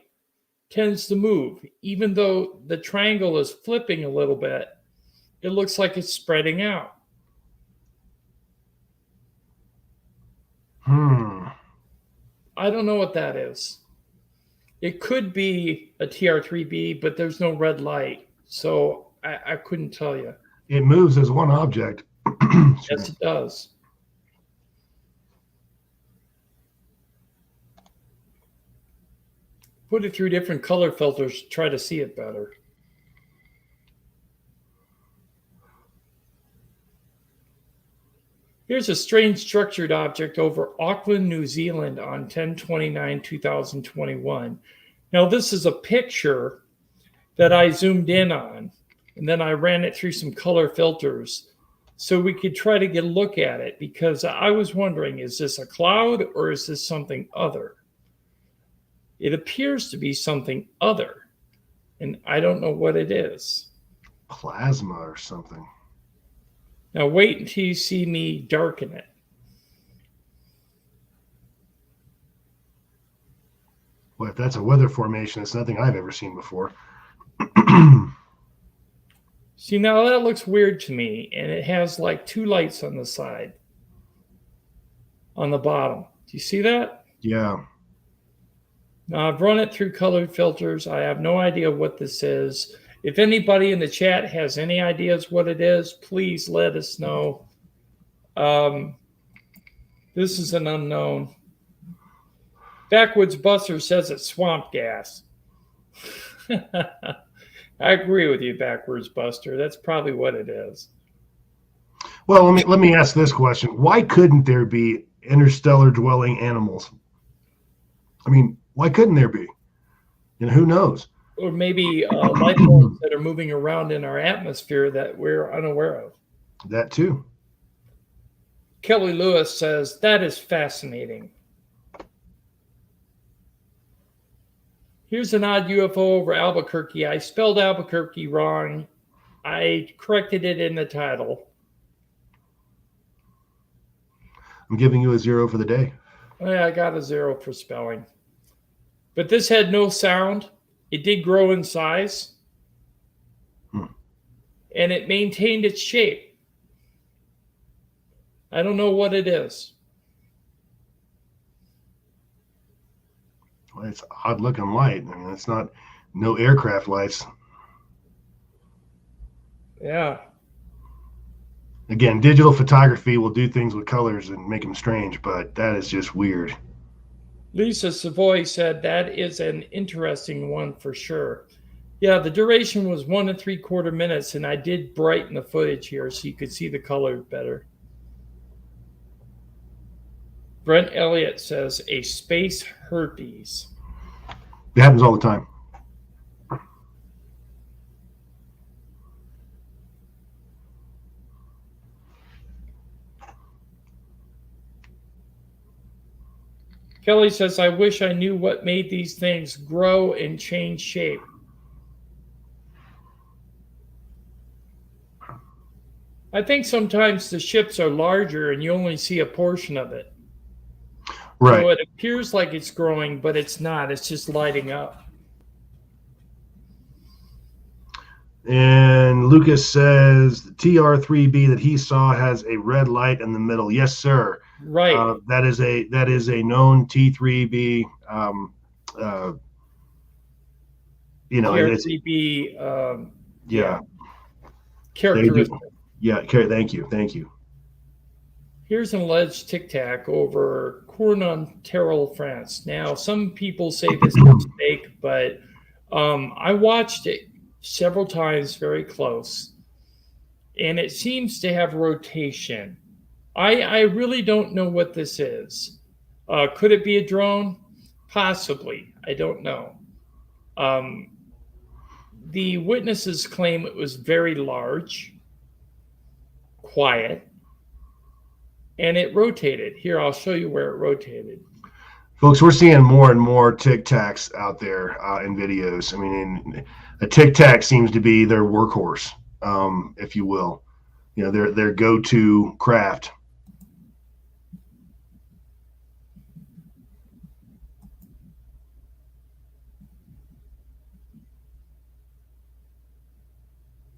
tends to move. Even though the triangle is flipping a little bit, it looks like it's spreading out. I don't know what that is. It could be a TR3B, but there's no red light. So I couldn't tell you. It moves as one object. Yes, it does. Put it through different color filters to try to see it better. Here's a strange structured object over Auckland, New Zealand on 10/29/2021. Now, this is a picture that I zoomed in on, and then I ran it through some color filters so we could try to get a look at it, because I was wondering, is this a cloud or is this something other? It appears to be something other, and I don't know what it is. Plasma or something. Now wait until you see me darken it. Well, if that's a weather formation, it's nothing I've ever seen before. See, now that looks weird to me, and it has like two lights on the side, on the bottom. Do you see that? Yeah. Now I've run it through colored filters. I have no idea what this is. If anybody in the chat has any ideas what it is, please let us know. This is an unknown. Backwoods Buster says it's swamp gas. I agree with you, Backwards Buster. That's probably what it is. Well, let me ask this question. Why couldn't there be interstellar dwelling animals? I mean, why couldn't there be? And who knows? Or maybe life forms that are moving around in our atmosphere that we're unaware of. That too. Kelly Lewis says, that is fascinating. Here's an odd UFO over Albuquerque. I spelled Albuquerque wrong. I corrected it in the title. I'm giving you a 0 for the day. I got a 0 for spelling. But this had no sound. It did grow in size. And it maintained its shape. I don't know what it is. Well, it's odd looking light. I mean, it's not no aircraft lights. Yeah. Again, digital photography will do things with colors and make them strange, but that is just weird. Lisa Savoy said that is an interesting one for sure. Yeah, the duration was 1 3/4 minutes, and I did brighten the footage here so you could see the color better. Brent Elliott says a space herpes. It happens all the time. Kelly says, I wish I knew what made these things grow and change shape. I think sometimes the ships are larger and you only see a portion of it. Right. So it appears like it's growing, but it's not. It's just lighting up. And Lucas says the TR3B that he saw has a red light in the middle. Yes, sir. Right. That is a known T3B. TR3B. Yeah. Characteristic. Yeah. Thank you. Here's an alleged Tic Tac over Cournon-Terrell, France. Now, some people say this is fake, but I watched it several times very close, and it seems to have rotation. I really don't know what this is. Could it be a drone? Possibly. I don't know. Um, the witnesses claim it was very large, quiet, and it rotated. Here, I'll show you where it rotated. Folks, we're seeing more and more Tic Tacs out there in videos. I mean, a Tic Tac seems to be their workhorse, if you will. You know, their go-to craft.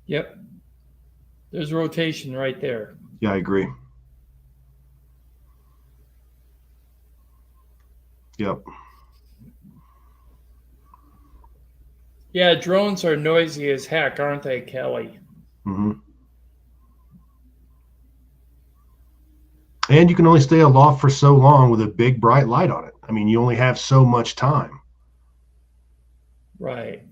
Yep. There's rotation right there. Yeah, I agree. Yep. Yeah, drones are noisy as heck, aren't they, Kelly? Mm-hmm. And you can only stay aloft for so long with a big bright light on it. I mean, you only have so much time. Right.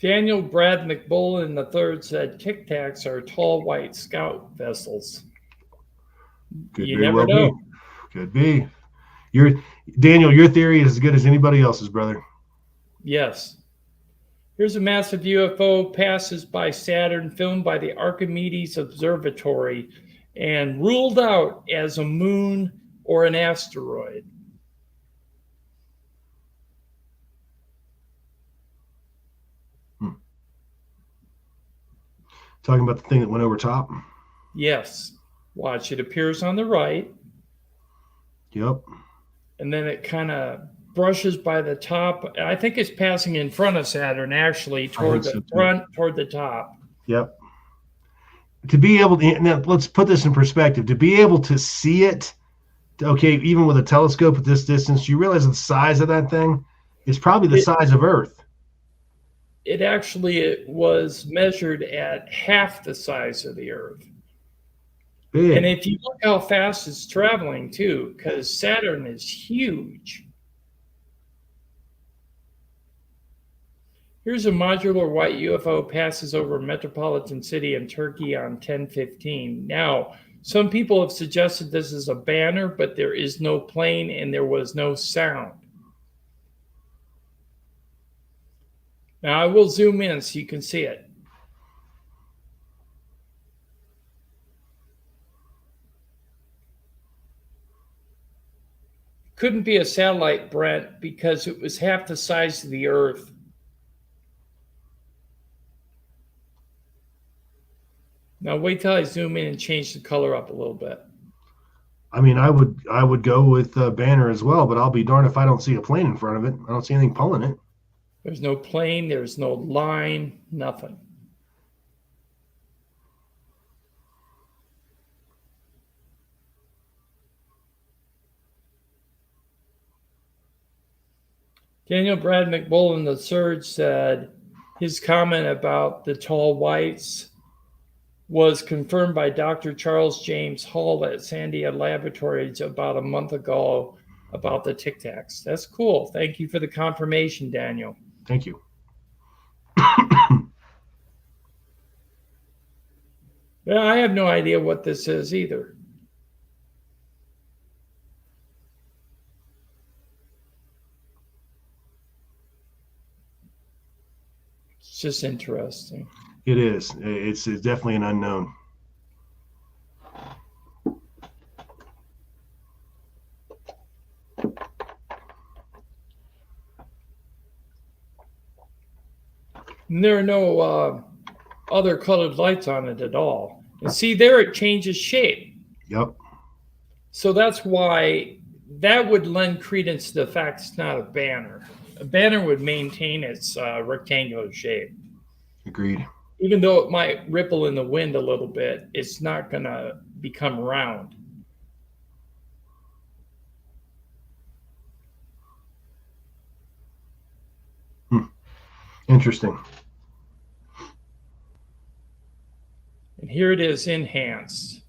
Daniel Brad McBullen III said Tic Tacs are tall white scout vessels. Could You very never well know. be. Could be. Daniel, your theory is as good as anybody else's, brother. Yes. Here's a massive UFO passes by Saturn, filmed by the Archimedes Observatory, and ruled out as a moon or an asteroid. Talking about the thing that went over top? Yes. Watch, it appears on the right, Yep. and then it kind of brushes by the top. I think it's passing in front of Saturn, actually, toward the front, toward the top. Yep. To be able to, now let's put this in perspective. To be able to see it, okay, even with a telescope at this distance, you realize the size of that thing is probably the size of Earth. It was measured at half the size of the Earth. Big. And if you look how fast it's traveling, too, because Saturn is huge. Here's a modular white UFO passes over a metropolitan city in Turkey on 10/15. Now, some people have suggested this is a banner, but there is no plane and there was no sound. Now, I will zoom in so you can see it. Couldn't be a satellite, Brent, because it was half the size of the Earth. Now wait till I zoom in and change the color up a little bit. I mean, I would go with banner as well, but I'll be darned if I don't see a plane in front of it. I don't see anything pulling it. There's no plane, there's no line, nothing. Daniel Brad McBullen III said his comment about the tall whites was confirmed by Dr. Charles James Hall at Sandia Laboratories about a month ago about the Tic Tacs. That's cool. Thank you for the confirmation, Daniel. Thank you. Well, I have no idea what this is either. It's just interesting. It is. It's definitely an unknown. And there are no other colored lights on it at all. And see, there it changes shape. Yep. So that's why that would lend credence to the fact it's not a banner. A banner would maintain its rectangular shape. Agreed. Even though it might ripple in the wind a little bit, it's not going to become round. Interesting. And here it is enhanced.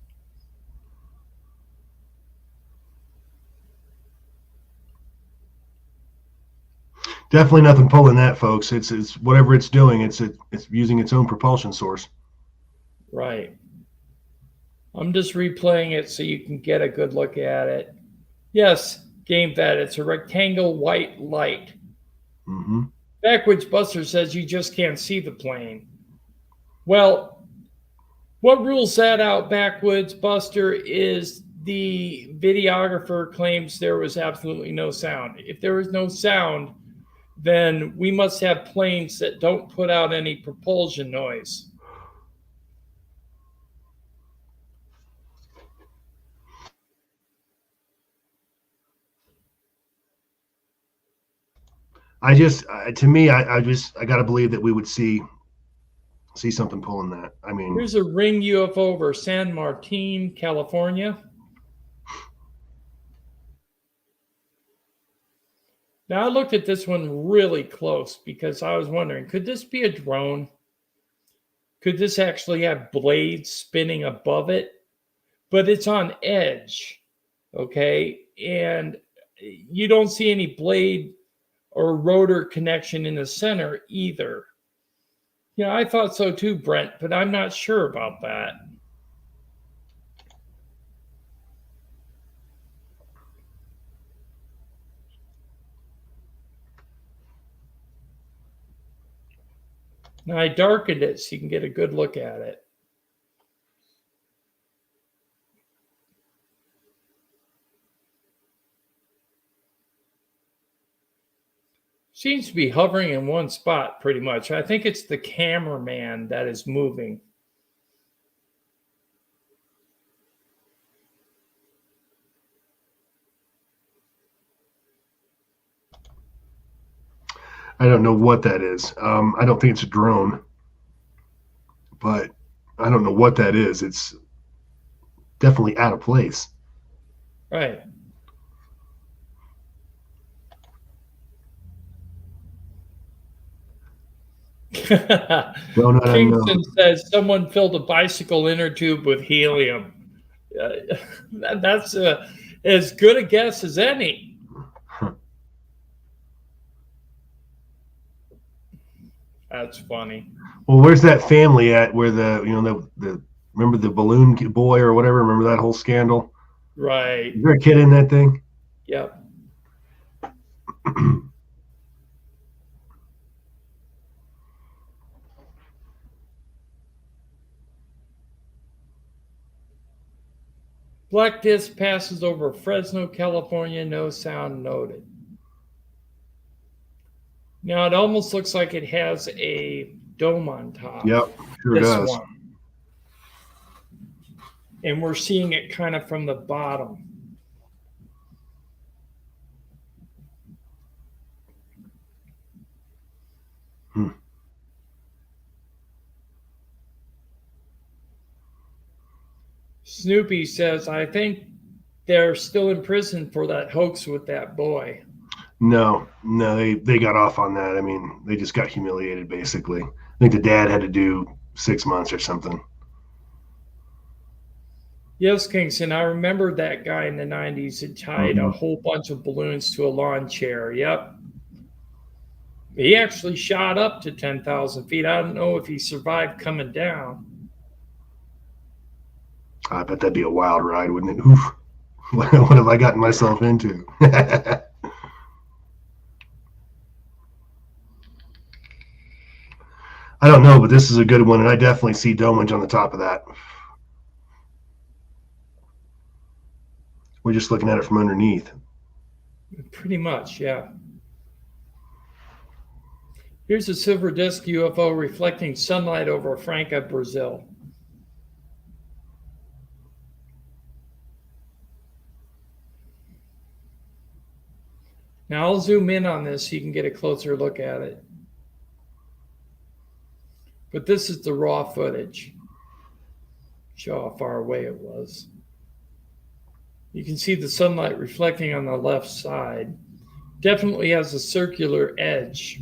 Definitely nothing pulling that, folks. It's whatever it's doing. It's using its own propulsion source. Right. I'm just replaying it so you can get a good look at it. Yes, Game Vet, it's a rectangle white light. Mm-hmm. Backwoods Buster says you just can't see the plane. Well, what rules that out, Backwoods Buster, is the videographer claims there was absolutely no sound. If there was no sound, then we must have planes that don't put out any propulsion noise. To me, I got to believe that we would see something pulling that. I mean, Here's a ring UFO over San Martin, California. Now, I looked at this one really close because I was wondering, could this be a drone? Could this actually have blades spinning above it? But it's on edge, okay? And you don't see any blade or rotor connection in the center either. Yeah, I thought so too, Brent, but I'm not sure about that. Now, I darkened it so you can get a good look at it. Seems to be hovering in one spot pretty much. I think it's the cameraman that is moving. I don't know what that is. I don't think it's a drone, but I don't know what that is. It's definitely out of place. Right. Donut Kingston unknown. says someone filled a bicycle inner tube with helium. That's as good a guess as any. That's funny. Well, where's that family at? Where the remember the balloon boy or whatever? Remember that whole scandal? Right. Is there a kid in that thing? Yep. Black disc passes over Fresno, California. No sound noted. Now it almost looks like it has a dome on top. Yep, sure This does. one. And we're seeing it kind of from the bottom. Snoopy says, I think they're still in prison for that hoax with that boy. No, they got off on that. I mean, they just got humiliated, basically. I think the dad had to do 6 months or something. Yes, Kingston, I remember that guy in the 90s that tied a whole bunch of balloons to a lawn chair. Yep. He actually shot up to 10,000 feet. I don't know if he survived coming down. I bet that'd be a wild ride, wouldn't it? Oof. What have I gotten myself into? I don't know, but this is a good one, and I definitely see domage on the top of that. We're just looking at it from underneath. Pretty much, yeah. Here's a silver disk UFO reflecting sunlight over Franca, Brazil. Now I'll zoom in on this so you can get a closer look at it. But this is the raw footage. Show how far away it was. You can see the sunlight reflecting on the left side. Definitely has a circular edge.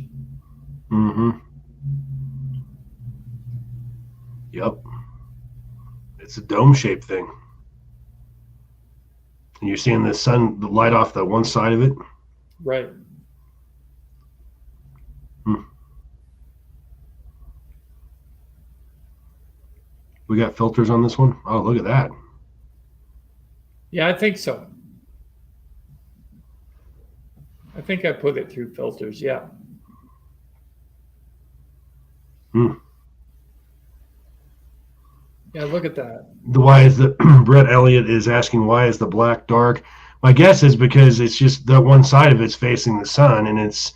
Mm-hmm. Yep. It's a dome-shaped thing. And you're seeing the sun, the light off the one side of it. Right. We got filters on this one. Oh, look at that. Yeah, I think so. I think I put it through filters. Yeah. Hmm. Yeah, look at that. Why is the Brett Elliott is asking why is the black dark? My guess is because it's just the one side of it's facing the sun, and it's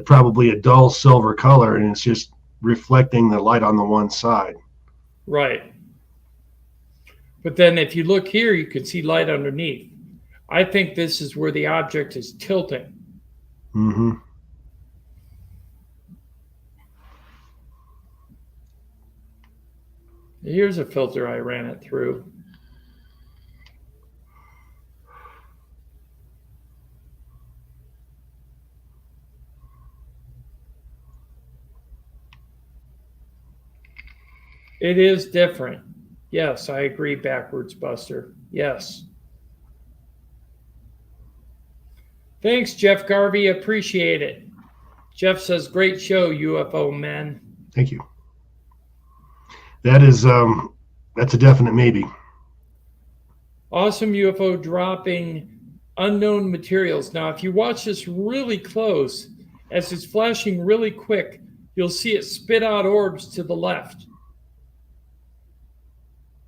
probably a dull silver color, and it's just reflecting the light on the one side. Right. But then if you look here, you can see light underneath. I think this is where the object is tilting. Mm-hmm. Here's a filter I ran it through. It is different. Yes, I agree, Backwards Buster. Yes. Thanks, Jeff Garvey. Appreciate it. Jeff says, great show, UFO men. Thank you. That is that's a definite maybe. Awesome UFO dropping unknown materials. Now, if you watch this really close, as it's flashing really quick, you'll see it spit out orbs to the left,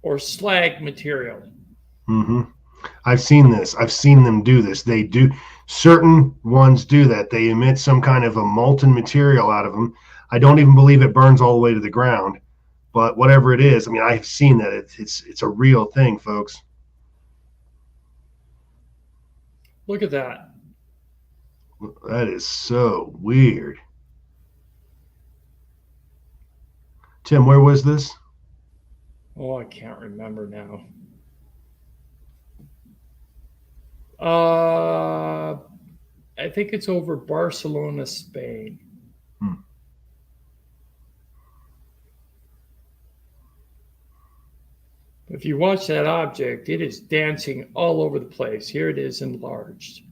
or slag material. Mm-hmm. I've seen this. I've seen them do this. They do. Certain ones do that. They emit some kind of a molten material out of them. I don't even believe it burns all the way to the ground, but whatever it is, I mean, I've seen that. It's a real thing, folks. Look at that. That is so weird. Tim, where was this? Oh, I can't remember now. I think it's over Barcelona, Spain. If you watch that object, it is dancing all over the place. Here it is enlarged.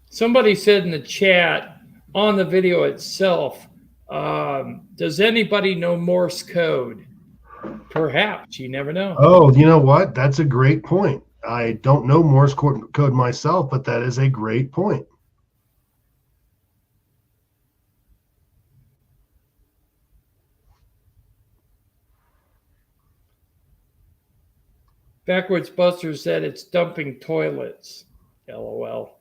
Somebody said in the chat on the video itself, does anybody know Morse code? Perhaps, you never know. Oh, you know what? That's a great point. I don't know Morse code myself, but that is a great point. Backwards Buster said it's dumping toilets. LOL.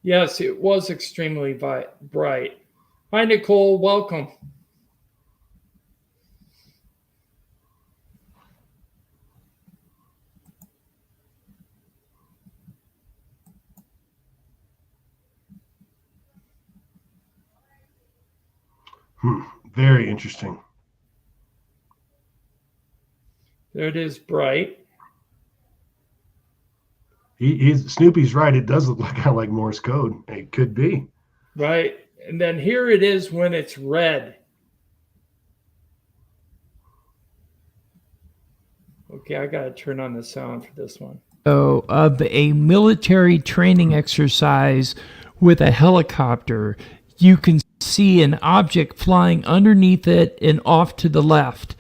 Yes, it was extremely bright. Hi, Nicole. Welcome. Very interesting. There it is, bright. Snoopy's right. It does look kind of like Morse code. It could be. Right. And then here it is when it's red. Okay, I got to turn on the sound for this one. Of a military training exercise with a helicopter. You can see an object flying underneath it and off to the left.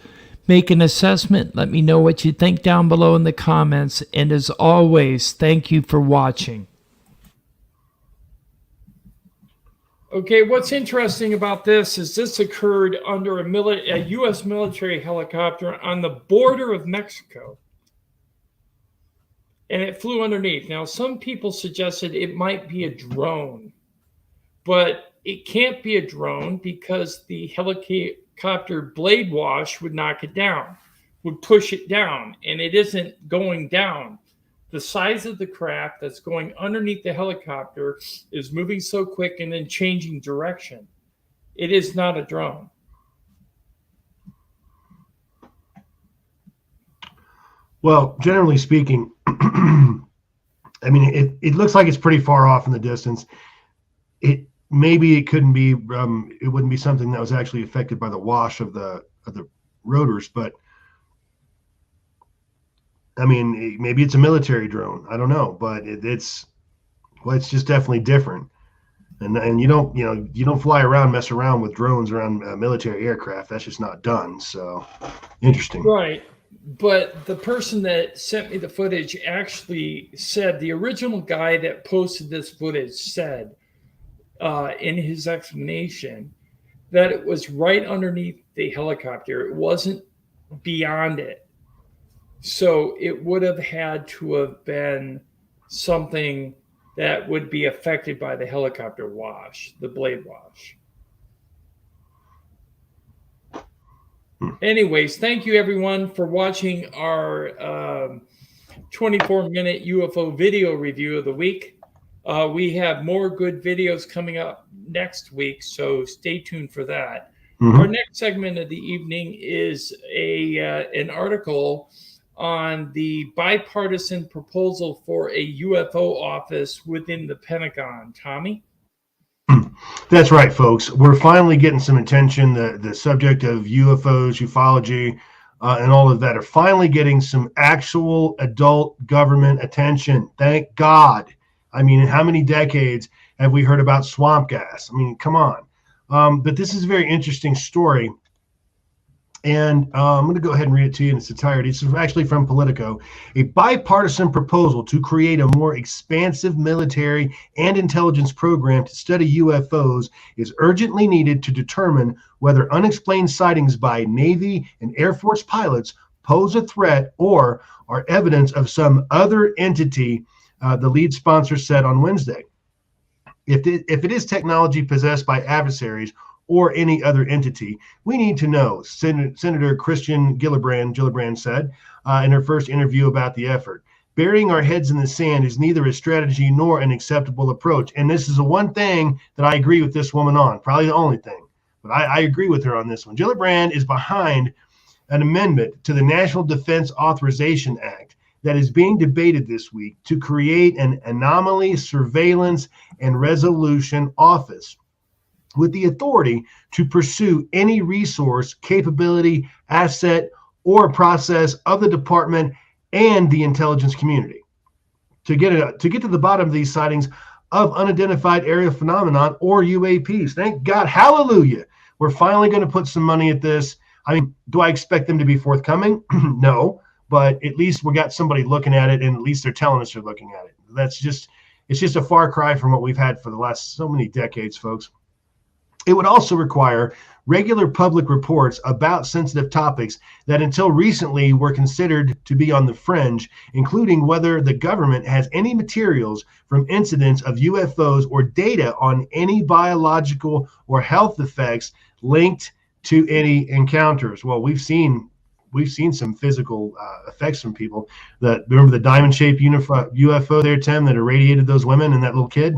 Make an assessment. Let me know what you think down below in the comments. And as always, thank you for watching. Okay, what's interesting about this is this occurred under a U.S. military helicopter on the border of Mexico. And it flew underneath. Now, some people suggested it might be a drone, but it can't be a drone because the helicopter blade wash would knock it down, would push it down, and it isn't going down. The size of the craft that's going underneath the helicopter is moving so quick and then changing direction. It is not a drone. Well, generally speaking, I mean, it looks like it's pretty far off in the distance. Maybe it couldn't be. It wouldn't be something that was actually affected by the wash of the rotors, but I mean, maybe it's a military drone. I don't know, but it's just definitely different. And you don't fly around, mess around with drones around military aircraft. That's just not done. So interesting. Right. But the person that sent me the footage actually said, the original guy that posted this footage said in his explanation that it was right underneath the helicopter. It wasn't beyond it. So it would have had to have been something that would be affected by the helicopter wash, the blade wash. Anyways, thank you everyone for watching our 24-minute UFO video review of the week. We have more good videos coming up next week, so stay tuned for that. Our next segment of the evening is an article on the bipartisan proposal for a UFO office within the Pentagon. Tommy? That's right, folks. We're finally getting some attention. The subject of UFOs, ufology, and all of that are finally getting some actual adult government attention. Thank God. I mean, how many decades have we heard about swamp gas? I mean, come on. But this is a very interesting story. And I'm going to go ahead and read it to you in its entirety. This is actually from Politico. A bipartisan proposal to create a more expansive military and intelligence program to study UFOs is urgently needed to determine whether unexplained sightings by Navy and Air Force pilots pose a threat or are evidence of some other entity, the lead sponsor said on Wednesday. If it is technology possessed by adversaries or any other entity, we need to know, Senator Christian Gillibrand said in her first interview about the effort. Burying our heads in the sand is neither a strategy nor an acceptable approach. And this is the one thing that I agree with this woman on, probably the only thing. But I agree with her on this one. Gillibrand is behind an amendment to the National Defense Authorization Act that is being debated this week to create an anomaly surveillance and resolution office with the authority to pursue any resource, capability, asset, or process of the department and the intelligence community to get to the bottom of these sightings of unidentified aerial phenomenon or UAPs. Thank God, hallelujah. We're finally going to put some money at this. I mean, do I expect them to be forthcoming? No, but at least we got somebody looking at it, and at least they're telling us they're looking at it. It's just a far cry from what we've had for the last so many decades, folks. It would also require regular public reports about sensitive topics that until recently were considered to be on the fringe, including whether the government has any materials from incidents of UFOs or data on any biological or health effects linked to any encounters. Well, we've seen some physical effects from people. Remember the diamond-shaped UFO there, Tim, that irradiated those women and that little kid?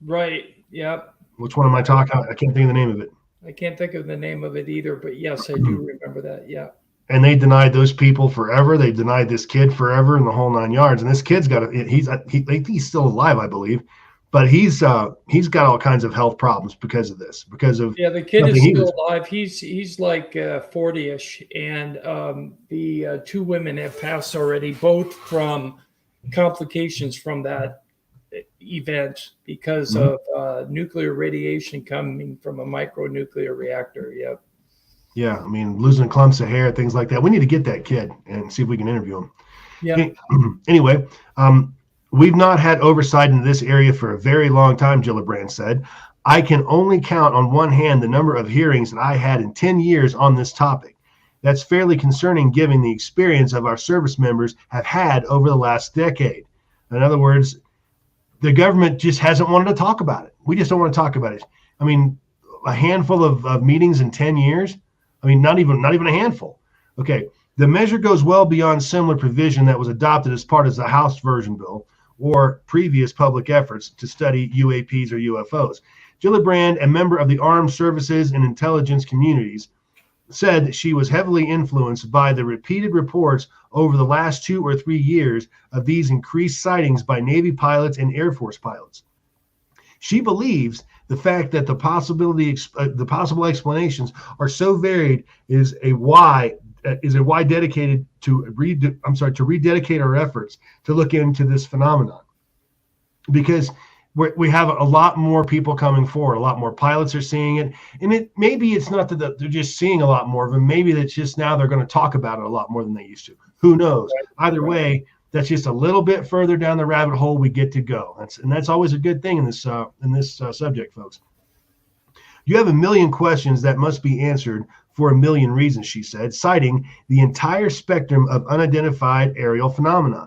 Right. Yep. Which one am I talking about? I can't think of the name of it. I can't think of the name of it either, but yes, I do remember that. Yeah. And they denied those people forever. They denied this kid forever and the whole 9 yards. And this kid's he's still alive, I believe, but he's got all kinds of health problems because of this. The kid is still alive. He's like 40ish, and the two women have passed already, both from complications from that event because of nuclear radiation coming from a micronuclear reactor. Yep. Yeah, I mean, losing clumps of hair, things like that. We need to get that kid and see if we can interview him. Yeah. Anyway, we've not had oversight in this area for a very long time, Gillibrand said. I can only count on one hand the number of hearings that I had in 10 years on this topic. That's fairly concerning given the experience of our service members have had over the last decade. In other words, the government just hasn't wanted to talk about it. We just don't want to talk about it. I mean, a handful of meetings in 10 years. I mean, not even a handful. Okay. The measure goes well beyond similar provision that was adopted as part of the House version bill or previous public efforts to study UAPs or UFOs. Gillibrand, a member of the armed services and intelligence communities, said she was heavily influenced by the repeated reports over the last 2 or 3 years of these increased sightings by Navy pilots and Air Force pilots. She believes the fact that the possible explanations are so varied is a why dedicated to rededicate our efforts to look into this phenomenon, because we have a lot more people coming forward. A lot more pilots are seeing it, and maybe it's not that they're just seeing a lot more of them. Maybe that's just now they're going to talk about it a lot more than they used to. Who knows? Either way, that's just a little bit further down the rabbit hole we get to go. That's always a good thing in this subject, folks. You have a million questions that must be answered for a million reasons, she said, citing the entire spectrum of unidentified aerial phenomenon.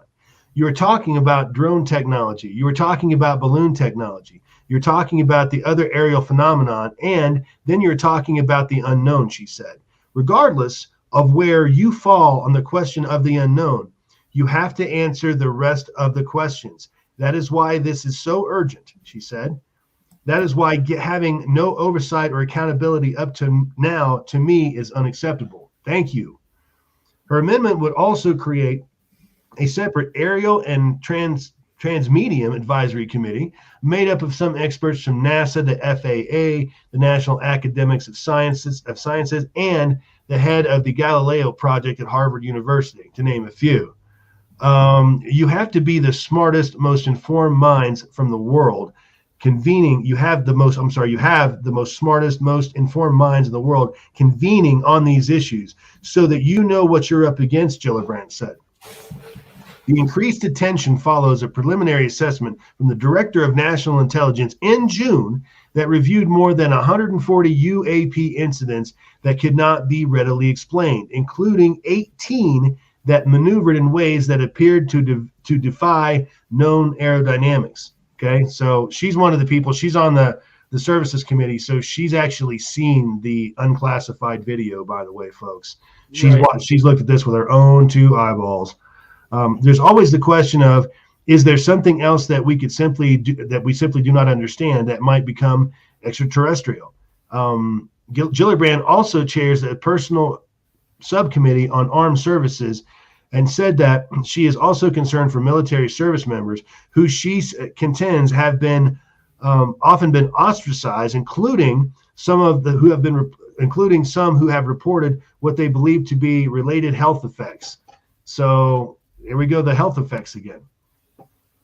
You were talking about drone technology. You were talking about balloon technology. You're talking about the other aerial phenomenon, and then you're talking about the unknown, she said. Regardless of where you fall on the question of the unknown, you have to answer the rest of the questions. That is why this is so urgent, she said. That is why having no oversight or accountability up to now, to me, is unacceptable. Thank you. Her amendment would also create a separate aerial and transmedium advisory committee made up of some experts from NASA, the FAA, the National Academics of Sciences, and the head of the Galileo project at Harvard University, to name a few. You have to be the smartest, most informed minds from the world. You have the most smartest, most informed minds in the world convening on these issues so that you know what you're up against, Gillibrand said. The increased attention follows a preliminary assessment from the Director of National Intelligence in June that reviewed more than 140 UAP incidents that could not be readily explained, including 18 that maneuvered in ways that appeared to defy known aerodynamics. Okay, so she's one of the people. She's on the services committee, so she's actually seen the unclassified video. By the way, folks, she's looked at this with her own two eyeballs. There's always the question of, is there something else that we simply do not understand that might become extraterrestrial? Gillibrand also chairs a personal subcommittee on armed services and said that she is also concerned for military service members who she contends have been often been ostracized, including some who have reported what they believe to be related health effects. So here we go, the health effects again.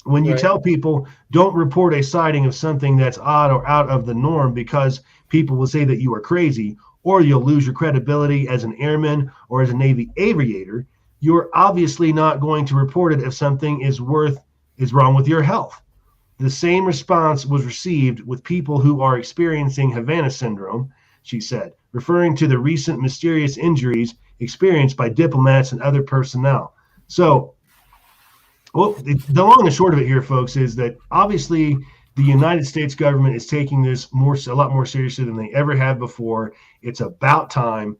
When you tell people don't report a sighting of something that's odd or out of the norm because people will say that you are crazy, or you'll lose your credibility as an airman or as a Navy aviator, you're obviously not going to report it if something is wrong with your health. The same response was received with people who are experiencing Havana syndrome, she said, referring to the recent mysterious injuries experienced by diplomats and other personnel. So, the long and short of it here, folks, is that obviously the United States government is taking this a lot more seriously than they ever have before. It's about time.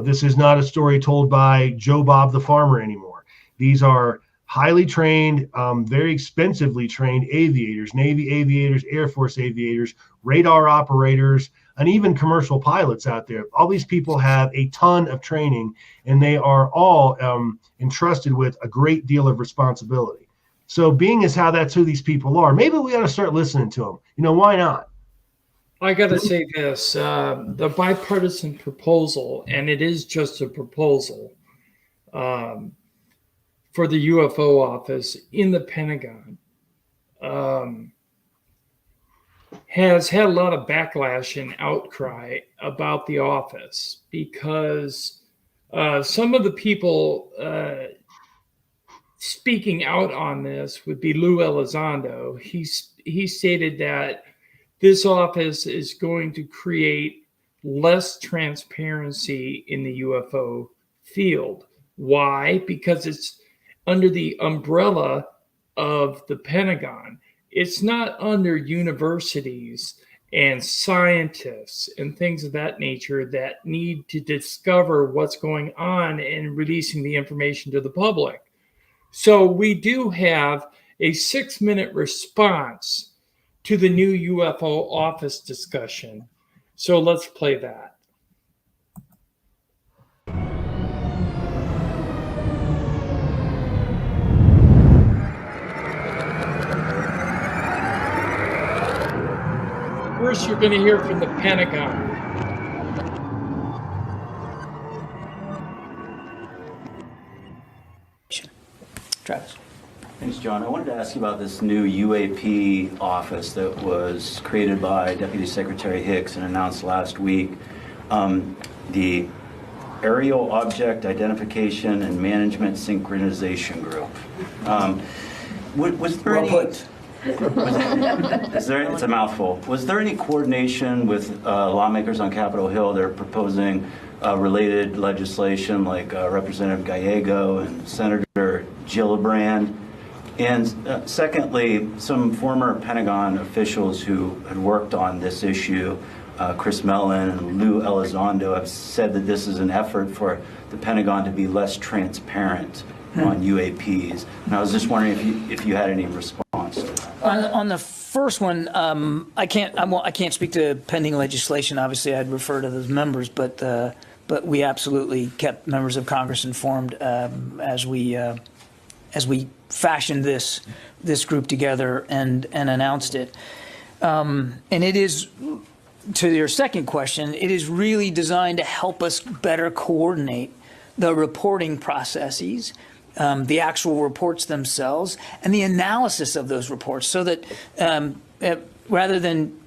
This is not a story told by Joe Bob the farmer anymore. These are highly trained, very expensively trained aviators, Navy aviators, Air Force aviators, radar operators, and even commercial pilots out there. All these people have a ton of training, and they are all entrusted with a great deal of responsibility. So being as how that's who these people are, maybe we ought to start listening to them. Why not? I got to say this, the bipartisan proposal, and it is just a proposal, for the UFO office in the Pentagon, has had a lot of backlash and outcry about the office because some of the people speaking out on this would be Lou Elizondo. He stated that this office is going to create less transparency in the UFO field. Why? Because it's under the umbrella of the Pentagon. It's not under universities and scientists and things of that nature that need to discover what's going on and releasing the information to the public. So we do have a 6-minute response to the new UFO office discussion. So let's play that. First, you're going to hear from the Pentagon. John. I wanted to ask you about this new UAP office that was created by Deputy Secretary Hicks and announced last week. The Aerial Object Identification and Management Synchronization Group. Was there any... It's a mouthful. Was there any coordination with lawmakers on Capitol Hill that are proposing related legislation like Representative Gallego and Senator Gillibrand? And secondly, some former Pentagon officials who had worked on this issue, Chris Mellon and Lou Elizondo, have said that this is an effort for the Pentagon to be less transparent on UAPs. And I was just wondering if you had any response to that. On the first one, I can't speak to pending legislation. Obviously, I'd refer to those members, but we absolutely kept members of Congress informed as we fashioned this group together and announced it. And it is, to your second question, it is really designed to help us better coordinate the reporting processes, the actual reports themselves, and the analysis of those reports, so that rather than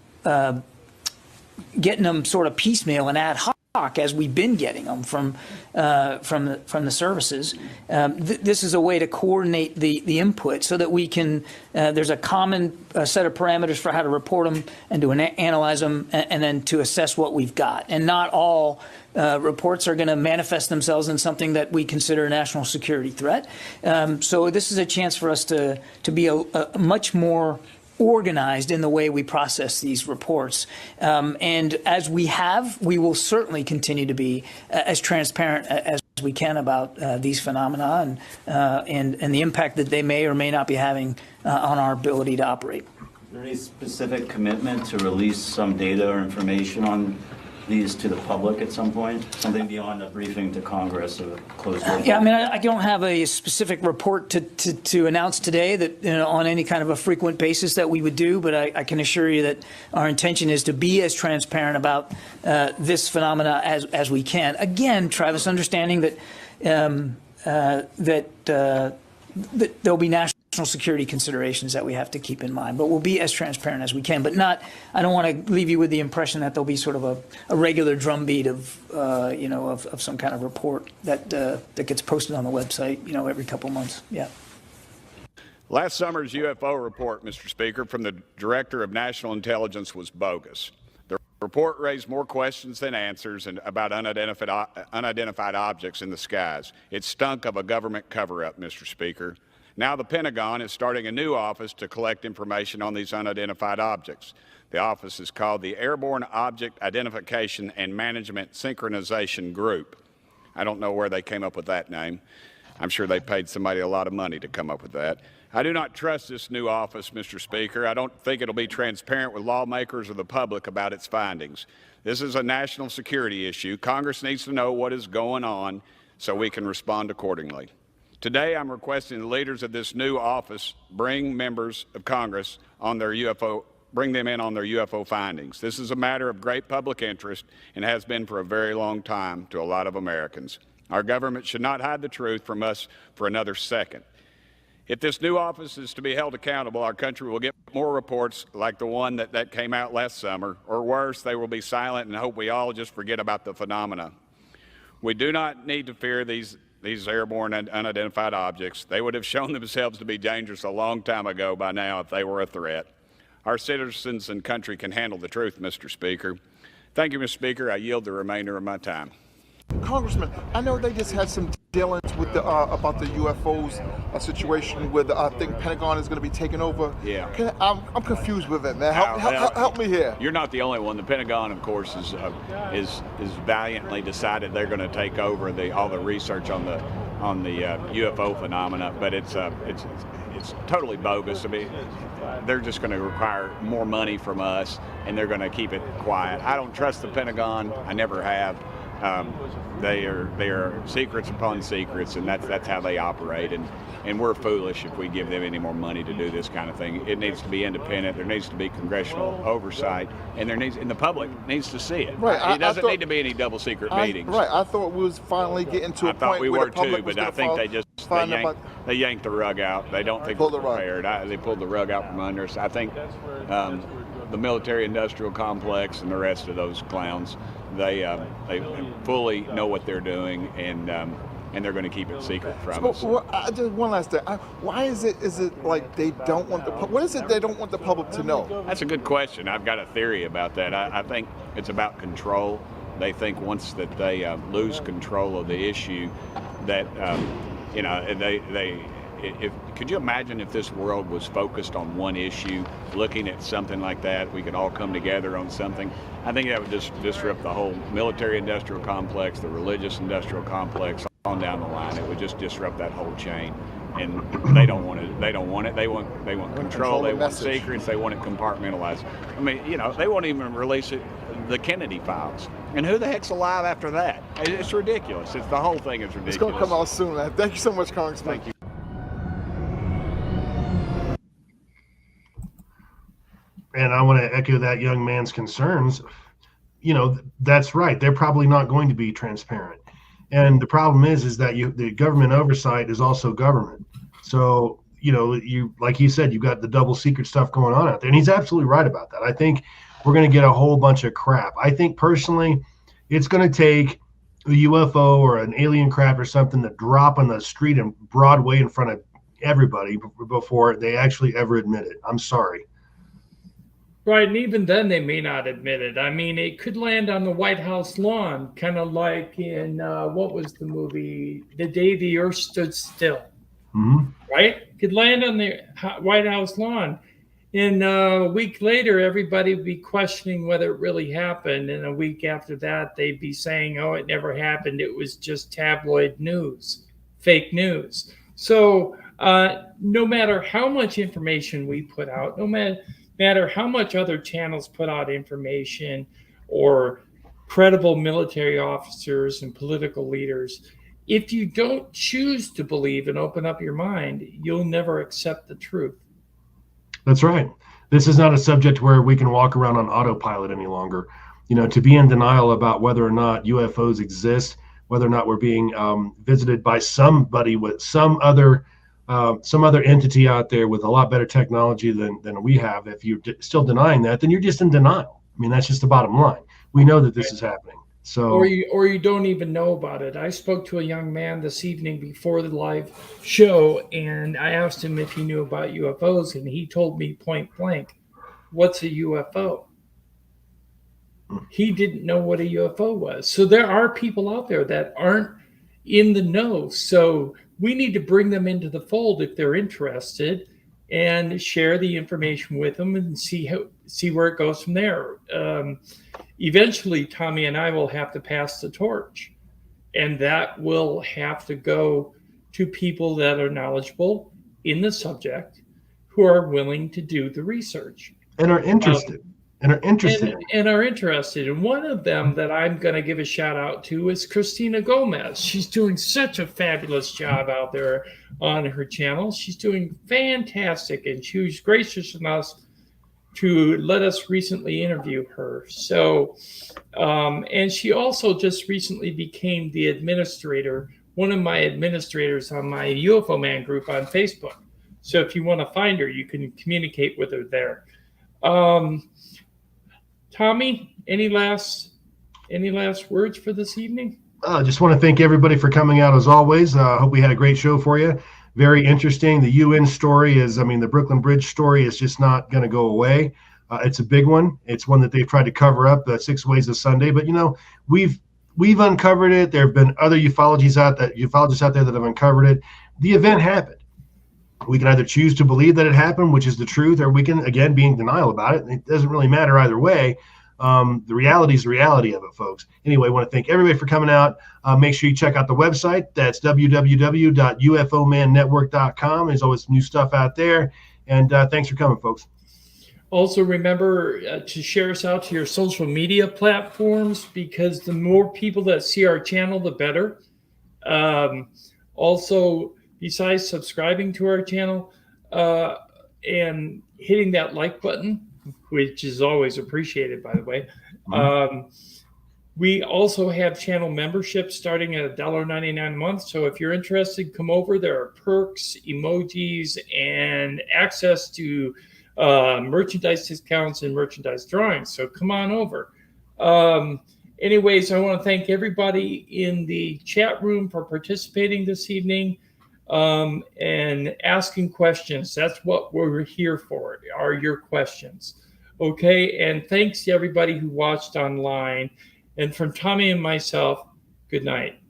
getting them sort of piecemeal and ad hoc as we've been getting them from the services, this is a way to coordinate the input so that we can. There's a common set of parameters for how to report them and to analyze them, and then to assess what we've got. And not all reports are going to manifest themselves in something that we consider a national security threat. So this is a chance for us to be a much more organized in the way we process these reports. And as we will certainly continue to be as transparent as we can about these phenomena and the impact that they may or may not be having on our ability to operate. Is there any specific commitment to release some data or information on these to the public at some point? Something beyond a briefing to Congress or closed door? Yeah, I mean, I don't have a specific report to announce today that, on any kind of a frequent basis that we would do, but I can assure you that our intention is to be as transparent about this phenomena as we can. Again, Travis, understanding that there'll be national security considerations that we have to keep in mind, but we'll be as transparent as we can. But I don't want to leave you with the impression that there'll be sort of a regular drumbeat of some kind of report that gets posted on the website, every couple months. Yeah. Last summer's UFO report, Mr. Speaker, from the Director of National Intelligence was bogus. The report raised more questions than answers about unidentified objects in the skies. It stunk of a government cover-up, Mr. Speaker. Now the Pentagon is starting a new office to collect information on these unidentified objects. The office is called the Airborne Object Identification and Management Synchronization Group. I don't know where they came up with that name. I'm sure they paid somebody a lot of money to come up with that. I do not trust this new office, Mr. Speaker. I don't think it'll be transparent with lawmakers or the public about its findings. This is a national security issue. Congress needs to know what is going on so we can respond accordingly. Today, I'm requesting the leaders of this new office bring members of Congress on their bring them in on their UFO findings. This is a matter of great public interest and has been for a very long time to a lot of Americans. Our government should not hide the truth from us for another second. If this new office is to be held accountable, our country will get more reports like the one that came out last summer, or worse, they will be silent and hope we all just forget about the phenomena. We do not need to fear these airborne and unidentified objects. They would have shown themselves to be dangerous a long time ago by now if they were a threat. Our citizens and country can handle the truth, Mr. Speaker. Thank you, Mr. Speaker. I yield the remainder of my time. Congressman, I know they just had some dealings with about the UFOs situation where I think Pentagon is going to be taking over. Yeah. I'm confused with it, man. Help me here. You're not the only one. The Pentagon, of course, is valiantly decided they're going to take over all the research on the UFO phenomena, but it's totally bogus. I mean, they're just going to require more money from us, and they're going to keep it quiet. I don't trust the Pentagon. I never have. They are secrets upon secrets, and that's how they operate. And we're foolish if we give them any more money to do this kind of thing. It needs to be independent. There needs to be congressional oversight, and the public needs to see it. Right. It doesn't need to be any double secret meetings. Right. I thought we was finally getting to a point where the public was going to follow. I thought we were too, but I think they just find about? They yanked the rug out. They don't think we're prepared. They pulled the rug out from under us. I think the military-industrial complex and the rest of those clowns, they fully know what they're doing, and they're going to keep it secret from us. Just one last thing. Why is it like they don't want what is it they don't want the public to know? That's a good question. I've got a theory about that. I think it's about control. They think once that they lose control of the issue, that could you imagine if this world was focused on one issue, looking at something like that, we could all come together on something? I think that would just disrupt the whole military-industrial complex, the religious-industrial complex, on down the line. It would just disrupt that whole chain, and they don't want it. They don't want it. They want control. They want secrets. They want it compartmentalized. I mean, they won't even release it. The Kennedy files, and who the heck's alive after that? It's ridiculous. The whole thing is ridiculous. It's going to come out soon, man. Thank you so much, Congressman. Thank you. And I want to echo that young man's concerns. That's right. They're probably not going to be transparent. And the problem is that the government oversight is also government. So, you like he said, you've got the double secret stuff going on out there. And he's absolutely right about that. I think we're going to get a whole bunch of crap. I think personally, it's going to take a UFO or an alien craft or something to drop on the street in Broadway in front of everybody before they actually ever admit it. I'm sorry. Right, and even then they may not admit it. I mean, it could land on the White House lawn, kind of like in, what was the movie, The Day the Earth Stood Still, right? It could land on the White House lawn. And a week later, everybody would be questioning whether it really happened. And a week after that, they'd be saying, oh, it never happened. It was just tabloid news, fake news. So no matter how much information we put out, no matter how much other channels put out information, or credible military officers and political leaders, if you don't choose to believe and open up your mind, you'll never accept the truth. That's right. This is not a subject where we can walk around on autopilot any longer. To be in denial about whether or not UFOs exist, whether or not we're being visited by somebody with some other entity out there with a lot better technology than we have. If you're still denying that, then you're just in denial. I mean, that's just the bottom line. We know that this is happening. So, or you don't even know about it. I spoke to a young man this evening before the live show, and I asked him if he knew about UFOs, and he told me point blank, "What's a UFO?" He didn't know what a UFO was. So there are people out there that aren't in the know. So we need to bring them into the fold if they're interested, and share the information with them and see where it goes from there. Eventually, Tommy and I will have to pass the torch, and that will have to go to people that are knowledgeable in the subject, who are willing to do the research and are interested. And are interested. And one of them that I'm going to give a shout out to is Christina Gomez. She's doing such a fabulous job out there on her channel. She's doing fantastic, and she was gracious enough to let us recently interview her. So, and she also just recently became the administrator, one of my administrators on my UFO Man group on Facebook. So if you want to find her, you can communicate with her there. Tommy, any last words for this evening? I just want to thank everybody for coming out as always. I hope we had a great show for you. Very interesting. The UN story the Brooklyn Bridge story is just not going to go away. It's a big one. It's one that they've tried to cover up, 6 Ways of Sunday. But we've uncovered it. There have been other ufologists out there that have uncovered it. The event happened. We can either choose to believe that it happened, which is the truth, or we can, again, be in denial about it. It doesn't really matter either way. The reality is the reality of it, folks. Anyway, I want to thank everybody for coming out. Make sure you check out the website. That's www.ufomannetwork.com. There's always new stuff out there. And thanks for coming, folks. Also, remember to share us out to your social media platforms, because the more people that see our channel, the better. Also, besides subscribing to our channel and hitting that like button, which is always appreciated, by the way, We also have channel memberships starting at $1.99 a month. So if you're interested, come over. There are perks, emojis, and access to merchandise discounts and merchandise drawings. So come on over. Anyways, I want to thank everybody in the chat room for participating this evening and asking questions. That's what we're here for, are your questions. Okay, and thanks to everybody who watched online. And from Tommy and myself, good night.